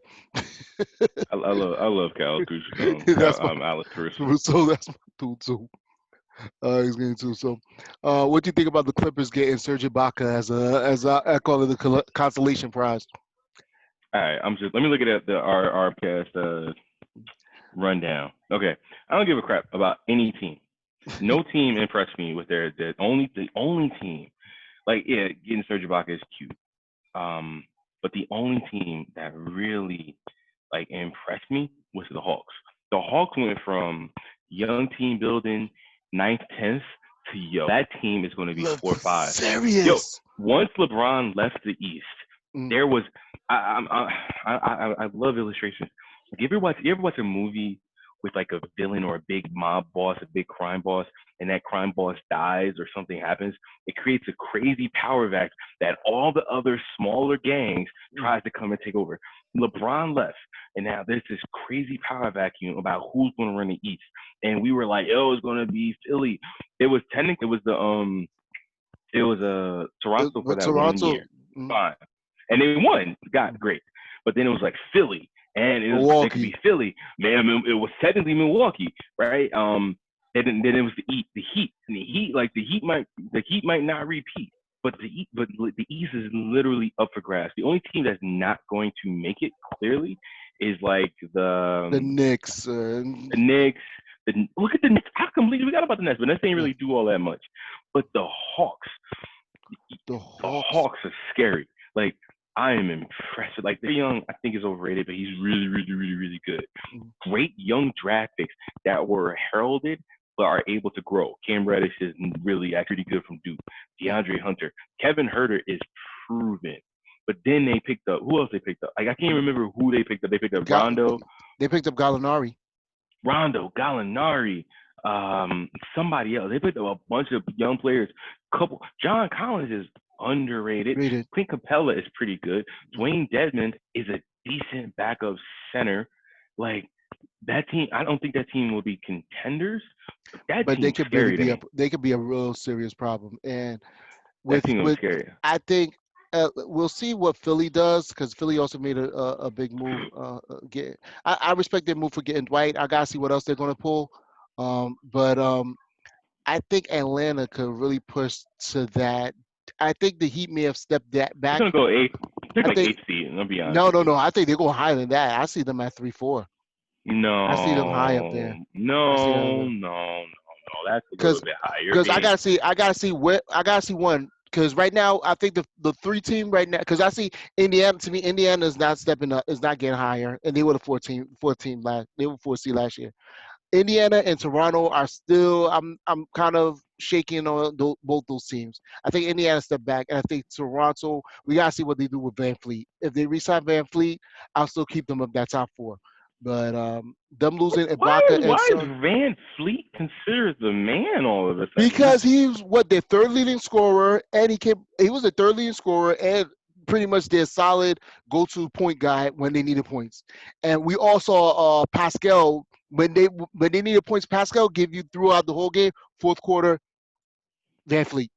I love Kyle Caruso.
That's my
Alex Caruso.
Caruso. That's my dude too. He's getting too. So, what do you think about the Clippers getting Serge Ibaka as I call it, the consolation prize?
All right, let me look at our past rundown. Okay, I don't give a crap about any team. No team impressed me with the only team. Like, yeah, getting Serge Ibaka is cute. But the only team that really like impressed me was the Hawks. The Hawks went from young team building, ninth, tenth to that team is going to be
Look
4 or 5. Yo,
serious.
once LeBron left the East,
Mm,
there was I love illustrations. Like, you ever watch a movie with like a villain or a big mob boss, a big crime boss, and that crime boss dies or something happens? It creates a crazy power vacuum that all the other smaller gangs
mm.
tries to come and take over. LeBron left, and now there's this crazy power vacuum about who's going to run the East. And we were like, "Oh, it's going to be Philly." It was Toronto for
But
that one
Toronto,
year.
mm,
Fine. And they won. Got
mm.
great. But then it was like Philly. And it could
Milwaukee.
be Philly. Man, it was technically Milwaukee, right? And then it was the Heat. And the Heat might not repeat. But the East is literally up for grabs. The only team that's not going to make it clearly is like
The Knicks.
the Knicks. Look at the Knicks. I completely forgot about the Nets, but the Nets didn't
Yeah,
really do all that much. But the Hawks,
the
the
Hawks.
Hawks are scary. Like, I am impressed. Like, they're young, I think is overrated, but he's really, really, really, really good.
Mm.
Great young draft picks that were heralded but are able to grow. Cam Reddish is really actually good from Duke.
Mm.
DeAndre Hunter, Kevin Herter is proven. But then they picked up, who else they picked up? Like, I can't remember who they picked up. They picked up
Got They picked up Gallinari.
Gallinari, somebody else. They picked up a bunch of young players. John Collins is underrated.
Rated.
Clint Capella is pretty good.
Mm.
Dwayne Dedmon is a decent backup center. Like, that team, I don't think that team will be contenders, but that
But they
team's
could really
scary to
be
me.
a real serious problem. And
That
with
team will be
with
scary.
I think we'll see what Philly does, because Philly also made a big move. I respect their move for getting Dwight. I gotta see what else they're gonna pull. But I think Atlanta could really push to that. I think the Heat may have stepped that
They're
back.
gonna go eight. They're
I
like
think
eighth seed. I'll be honest
no,
with
no,
you.
no. I think they're going higher than that. I see them at 3-4. I see them high up
No,
there. I see
no, no,
them
no, no. That's a little
because
bit high. You're
because
being
I gotta see where I gotta see one. Because right now, I think the three team right now. Because I see Indiana. To me, Indiana is not stepping up. Is not getting higher, and they were the 14 last. They were 4 seed last year. Indiana and Toronto are still. I'm kind of shaking on both those teams. I think Indiana stepped back, and I think Toronto. We gotta see what they do with Van Fleet. If they resign Van Fleet, I'll still keep them up that top four. But them losing
why
Ibaka
is
and
why is
Son,
Van Fleet considered the man all of a sudden?
because he's what their third leading scorer, and he was the third leading scorer, and pretty much their solid go-to point guy when they needed points. And we all saw Pascal when they needed points. Pascal give you throughout the whole game. Fourth quarter, Van Fleet.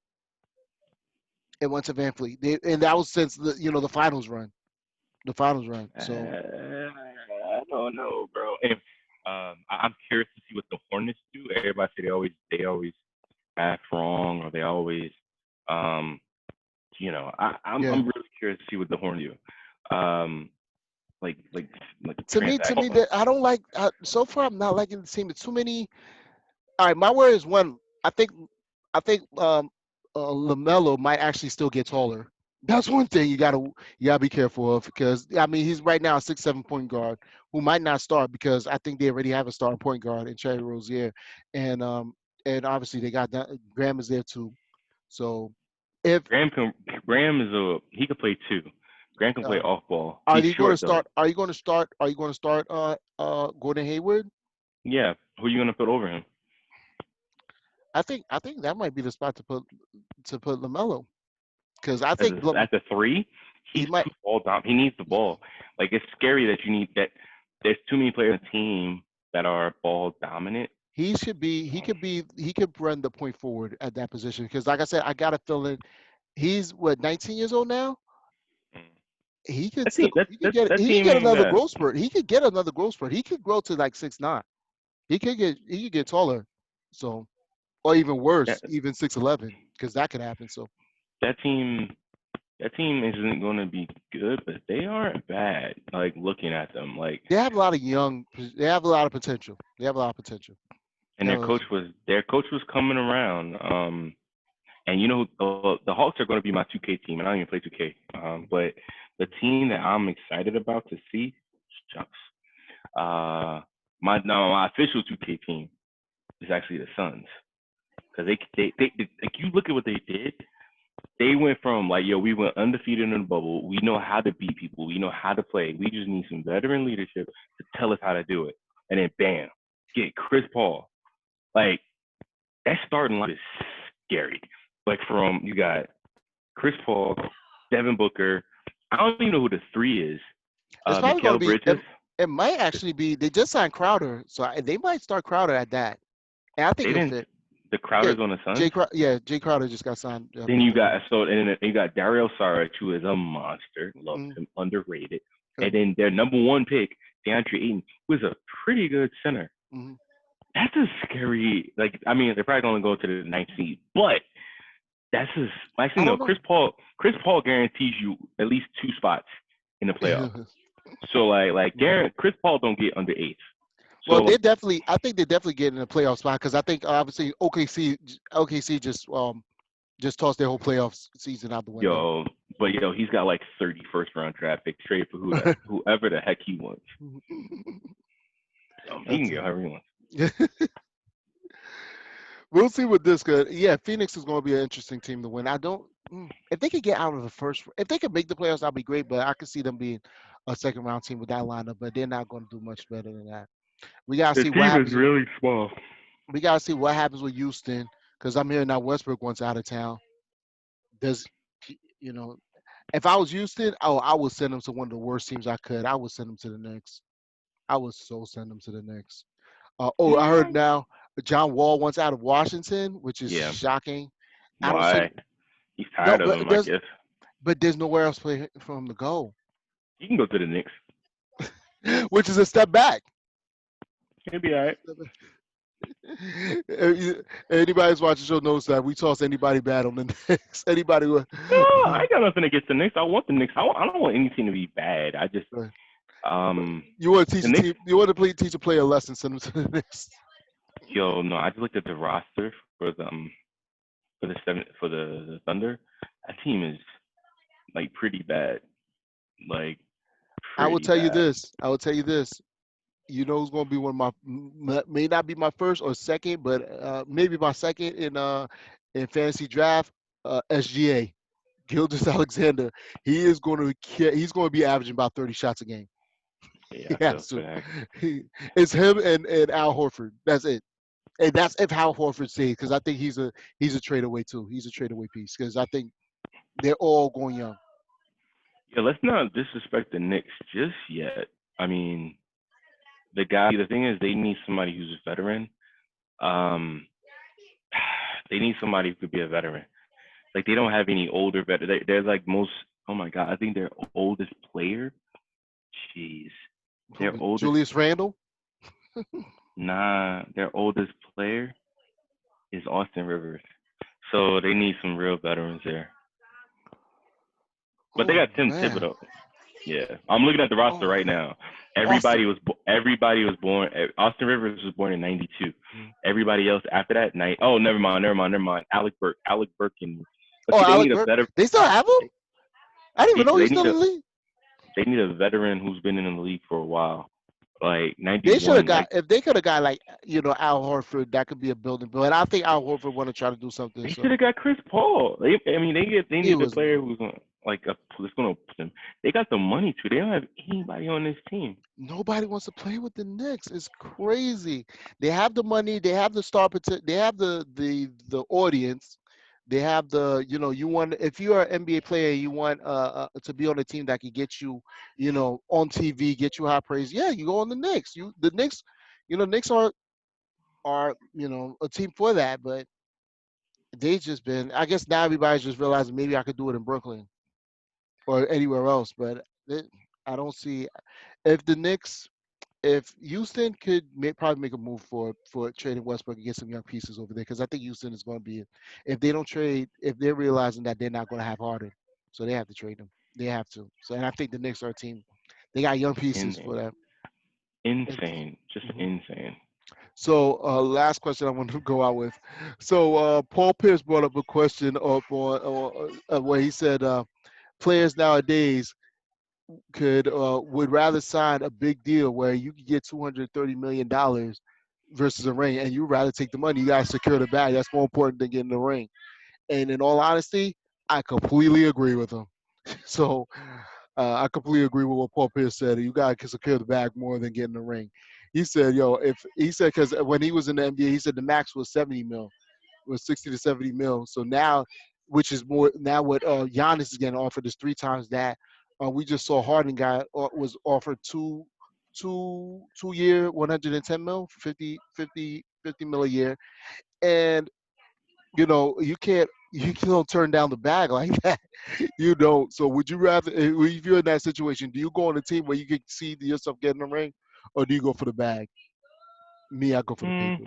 It went to Van Fleet, and that was since the finals run. The finals run. So
I don't know, bro. And I'm curious to see what the Hornets do. Everybody say they always act wrong, or they always, um, I'm
yeah,
really curious to see what the Hornets do. Um, like like a
To me,
transaction.
that I don't like. So far, I'm not liking the team. It's too many. All right, my word is one. I think, Lamelo might actually still get taller. That's one thing you gotta be careful of because I mean he's right now a 6'7" point guard who might not start because I think they already have a starting point guard in Cherry Rozier, and obviously they got that, Graham is there too. So if
Graham can Graham is a he could play too. Graham can play
uh,
off ball.
are
He's
you going to
short though.
start? Are you going to start? Are you going to start? Gordon Hayward.
Yeah. Who are you gonna put over him?
I think that might be the spot to put Lamelo because I
As
think
at the three,
he
he's
might
too ball dominant. He needs the ball. Like it's scary that you need that. There's too many players on the team that are ball dominant.
he could run the point forward at that position because like I said I got a feeling he's what 19 years old now. He could
That team,
still
that
he could
team
get
ain't
another
bad.
growth spurt. He could get another growth spurt. He could grow to like 6'9". He could get taller. So or even
That,
worse, even 6'11", because that could happen. So
that team, that team isn't going to be good, but they aren't bad. Like looking at them, like
they have a lot of young. They have a lot of potential. They have a lot of potential.
and
They
their
have a-
coach was coming around. And you know the Hawks are going to be my 2K team, and I don't even play 2K. But the team that I'm excited about to see, shucks, my official 2K team is actually the Suns because they like you look at what they did. They went from like yo, we went undefeated in the bubble. We know how to beat people. We know how to play. We just need some veteran leadership to tell us how to do it. And then bam, get Chris Paul. Like that starting line is scary. Like from you got Chris Paul, Devin Booker. I don't even know who the three is.
It's probably going to
Mikael
be.
Bridges.
It might actually be. They just signed Crowder, so they might start Crowder at that, and I think
They
he'll
didn't.
fit.
The
Yeah,
Crowders on the Suns.
Jay Crowder just got signed
Then
with
you
them.
got and then you got Dario Saric, who is a monster. Love
Mm,
him, underrated. And
mm,
then their number one pick, DeAndre Ayton, who is a pretty good center.
mm.
That's a scary. Like I mean, they're probably going to go to the ninth seed, but that's just
I
actually no.
don't know.
Chris Paul guarantees you at least two spots in the playoffs. So Chris Paul don't get under eighth.
Well,
So
they definitely. I think they definitely get in the playoff spot because I think obviously OKC just tossed their whole playoff season out the window.
yo, but he's got like 30 first round draft picks trade for whoever the heck he wants. He can
That's
get whoever he wants.
it. We'll see what this could. Yeah, Phoenix is going to be an interesting team to win. I don't. If they could get out of the first, if they could make the playoffs, that'd be great. But I could see them being a second round team with that lineup. But they're not going to do much better than that. We gotta
The
see what
team is
happens.
really small.
We gotta see what happens with Houston because I'm hearing now Westbrook wants out of town. Does you know? If I was Houston, oh, I would send them to one of the worst teams I could. I would send them to the Knicks. I would so send them to the Knicks. I heard
Mm.
now John Wall wants out of Washington, which is
Yeah.
shocking. I don't see
Why? He's
no,
tired of him, I
there's
guess.
but there's nowhere else for him to go,
He can go to the Knicks.
which is a step back.
He'll be all right.
Anybody who's watching the show knows that we toss anybody bad on the Knicks. Anybody who,
No, I got nothing against the Knicks. I want the Knicks. I don't want anything to be bad. I just
you want to teach
the
a
Knicks.
team, you want to teach a player a lesson, send them to the Knicks.
Yo, no, I just looked at the roster for the Thunder. That team is like pretty bad. Like
I will
pretty
tell you
bad.
this. I will tell you this. You know who's going to be one of may not be my first or second, but maybe my second in fantasy draft. SGA, Gildas Alexander. He's going to be averaging about 30 shots a game.
Yeah,
He
I feel
has to.
bad.
It's him and Al Horford. That's it. And that's if Al Horford stays, because I think he's a trade away too. He's a trade away piece because I think they're all going young.
Yeah, let's not disrespect the Knicks just yet. I mean, the thing is, they need somebody who's a veteran. Um, they need somebody who could be a veteran. Like they don't have any older veteran. They're like most. Oh my god, I think their oldest player. Jeez, their oldest.
Julius Randle.
Nah, their oldest player is Austin Rivers. So they need some real veterans there. But they
Oh
got Tim
man.
Thibodeau. Yeah, I'm looking at the roster
Oh,
right now.
Austin.
Everybody was born. Austin Rivers was born in '92. Everybody else after that, oh, never mind. Alec Burkin. But
Oh,
see, they
Alec
need a
Burke.
veteran.
They still have him? I didn't even know he
They
was
need
still
a
in the league.
they need a veteran who's been in the league for a while. Like
They should have
'91.
got
Like
if they could have got like Al Horford. That could be a building bill, and I think Al Horford want to try to do something.
they should
So
have got Chris Paul. I mean, they
he
need a
was
player who's gonna like a that's gonna. They got the money too. They don't have anybody on this team.
nobody wants to play with the Knicks. It's crazy. They have the money. They have the They have the audience. They have you want if you're an NBA player, you want to be on a team that can get you on TV, get you high praise. Yeah, you go on the Knicks. The Knicks, Knicks are a team for that, but they just been. I guess now everybody's just realizing maybe I could do it in Brooklyn or anywhere else, but I don't see if the Knicks if Houston could probably make a move for trading Westbrook and get some young pieces over there, because I think Houston is going to be if they don't trade, if they're realizing that they're not going to have Harden, so they have to trade him. They have to. So, and I think the Knicks are a team. They got young pieces
In,
for that.
insane, just
Mhm.
insane.
So, last question I want to go out with. So, Paul Pierce brought up a question up on where he said players nowadays would rather sign a big deal where you could get $230 million versus a ring, and you rather take the money. You gotta secure the bag. That's more important than getting the ring. And in all honesty, I completely agree with him. So I completely agree with what Paul Pierce said. You gotta secure the bag more than getting the ring. He said, "Yo, if he said because when he was in the NBA, he said the max was 70 mil, was 60 to 70 mil. So now, which is more now what Giannis is getting offered is three times that. We just saw Harden was offered two-year 110 mil, 50 mil a year, and you can't you don't turn down the bag like that. You don't. So would you rather if you're in that situation, do you go on a team where you can see yourself getting a ring, or do you go for the bag? Me, I go for the
Mm,
paper.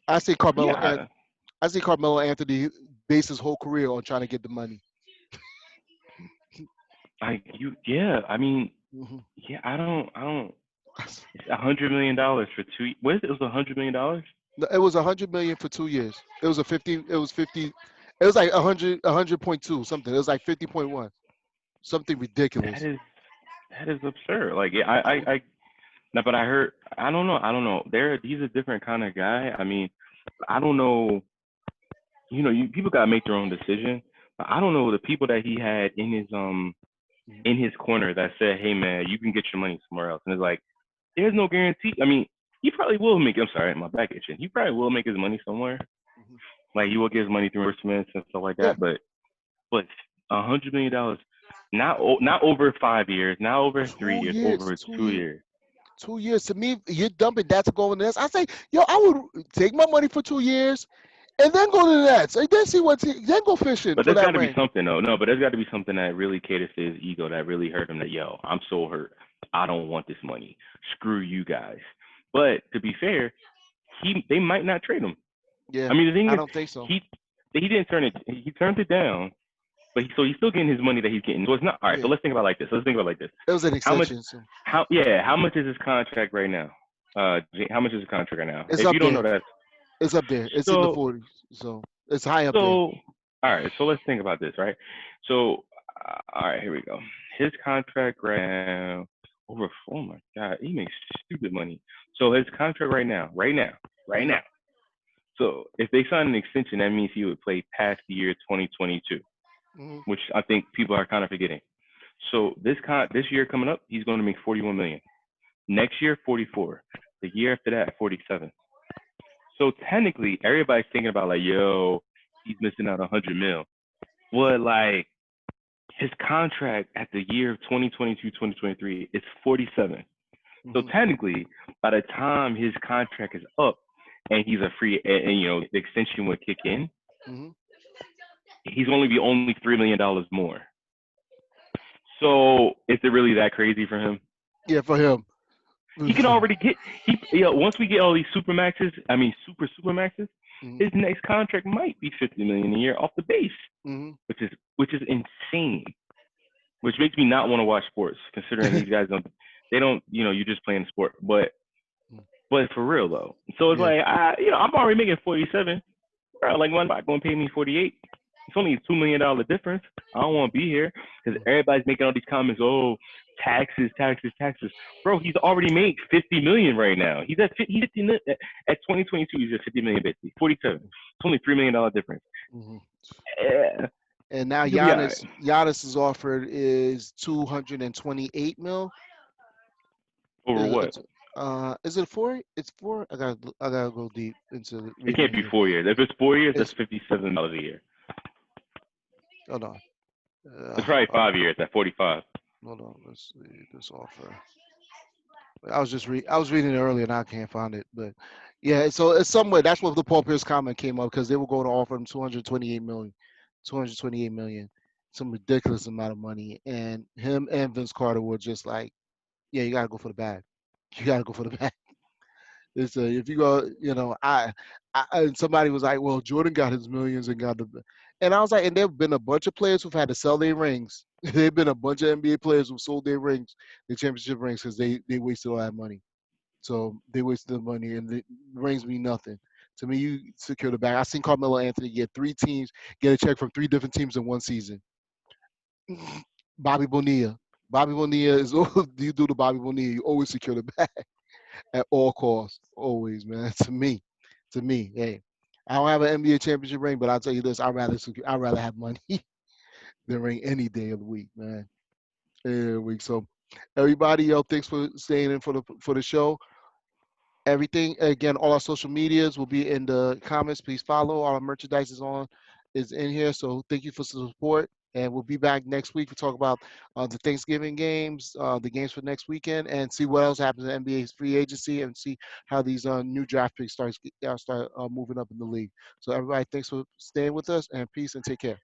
I say Carmelo.
yeah,
I see Carmelo Anthony base his whole career on trying to get the money.
yeah. I mean,
Hmm.
yeah. I don't. It's $100 million for two. What is it? It was $100 million.
It was 100 million for 2 years. It was a 50. It was 50. It was like 100.2 something. It was like 50.1 something
That
ridiculous.
is that is absurd. Like, yeah, I no, but I heard. I don't know. He's a different kind of guy. I mean, I don't know. People gotta make their own decision. I don't know the people that he had in his corner that said, "Hey man, you can get your money somewhere else." And it's like, there's no guarantee. I mean, he probably will make. I'm sorry, my back itching. He probably will make his money somewhere.
Mhm.
Like he will get his money through endorsements and stuff like
Yeah,
that. But $100 million, not over 5 years, not over 3 years,
2 years,
over
two
two
years,
years.
2 years. To me, you're dumping that to go in the Nets. I say, yo, I would take my money for 2 years and then go to the Nets and then see then go fishing
But
for
there's got
that
to be
ring.
something though. No, but there's got to be something that really caters to his ego that really hurt him. That yo, I'm so hurt. I don't want this money. Screw you guys. But to be fair, they might not trade him.
Yeah,
I mean, the thing
I
is,
don't think so.
he he didn't turn it. He turned it down. But he's still getting his money that he's getting. So it's not all right. So
Yeah,
let's think about it like this. Let's think about it like this.
it was an
How much?
extension, so
How much is his contract right now? How much is his contract right now?
it's
If
up
you don't know
there.
that,
It's up there. It's in the
so
40s, so it's high up there.
so all right. So let's think about this, right? So all right, here we go. His contract right now over. Oh my God, he makes stupid money. So his contract right
Hmm.
now. So if they sign an extension, that means he would play past the year 2022,
Hmm.
which I think people are kind of forgetting. So this year coming up, he's going to make 41 million. Next year, 44. The year after that, 47. So technically, everybody's thinking about like, yo, he's missing out 100 mil. Well, like his contract at the year of 2022, 2023 is 47. So
Hmm.
technically, by the time his contract is up and he's a free, and the extension would kick in,
Hmm.
he's only $3 million more. So is it really that crazy for him?
Yeah, for him.
He can already get once we get all these super maxes, I mean super maxes,
Hmm.
his next contract might be 50 million a year off the base,
Hmm.
which is insane. which makes me not want to watch sports, considering these guys don't. They don't. You're just playing the sport, but for real though. So it's
Yeah.
like I'm already making 47. Bro, like one not gonna pay me 48. It's only a $2 million difference. I don't want to be here because everybody's making all these comments. Oh, taxes, taxes, taxes. Bro, he's already made 50 million right now. He's 50 million at 2022. He's at 50 million basically. 47. It's only $3 million difference.
Hmm.
Yeah,
And now
you'll be all right.
Giannis's offered is 228 mil.
Over
Is
what?
it, is it four? It's four. I gotta go deep into
It
reading
can't
it
be
again.
4 years. If it's 4 years, that's
It's
$57 a year.
hold on.
It's probably 5 years at 45.
Hold on. Let's see this offer. I was reading it earlier and I can't find it, but yeah. So it's somewhere. That's what the Paul Pierce comment came up because they were going to offer him 228 million, 228 million, some ridiculous amount of money, and him and Vince Carter were just like, yeah, you gotta go for the bag. You gotta go for the bag. It's if you go, and somebody was like, well, Jordan got his millions and got the, and I was like, and there've been a bunch of players who've had to sell their rings. There've been a bunch of NBA players who sold their rings, their championship rings, because they wasted all that money. So they wasted the money, and the rings mean nothing. To me, you secure the bag. I seen Carmelo Anthony get a check from three different teams in one season. Bobby Bonilla. Bobby Bonilla is you do the Bobby Bonilla, you always secure the bag at all costs. Always, man. To me, hey, I don't have an NBA championship ring, but I'll tell you this: I'd rather have money than ring any day of the week, man. Every week. So, everybody, thanks for staying in for the show. Everything again, all our social medias will be in the comments. Please follow. All our merchandise is in here. So thank you for the support. And we'll be back next week to talk about the Thanksgiving games, the games for next weekend, and see what else happens in NBA's free agency, and see how these new draft picks start moving up in the league. So everybody, thanks for staying with us, and peace and take care.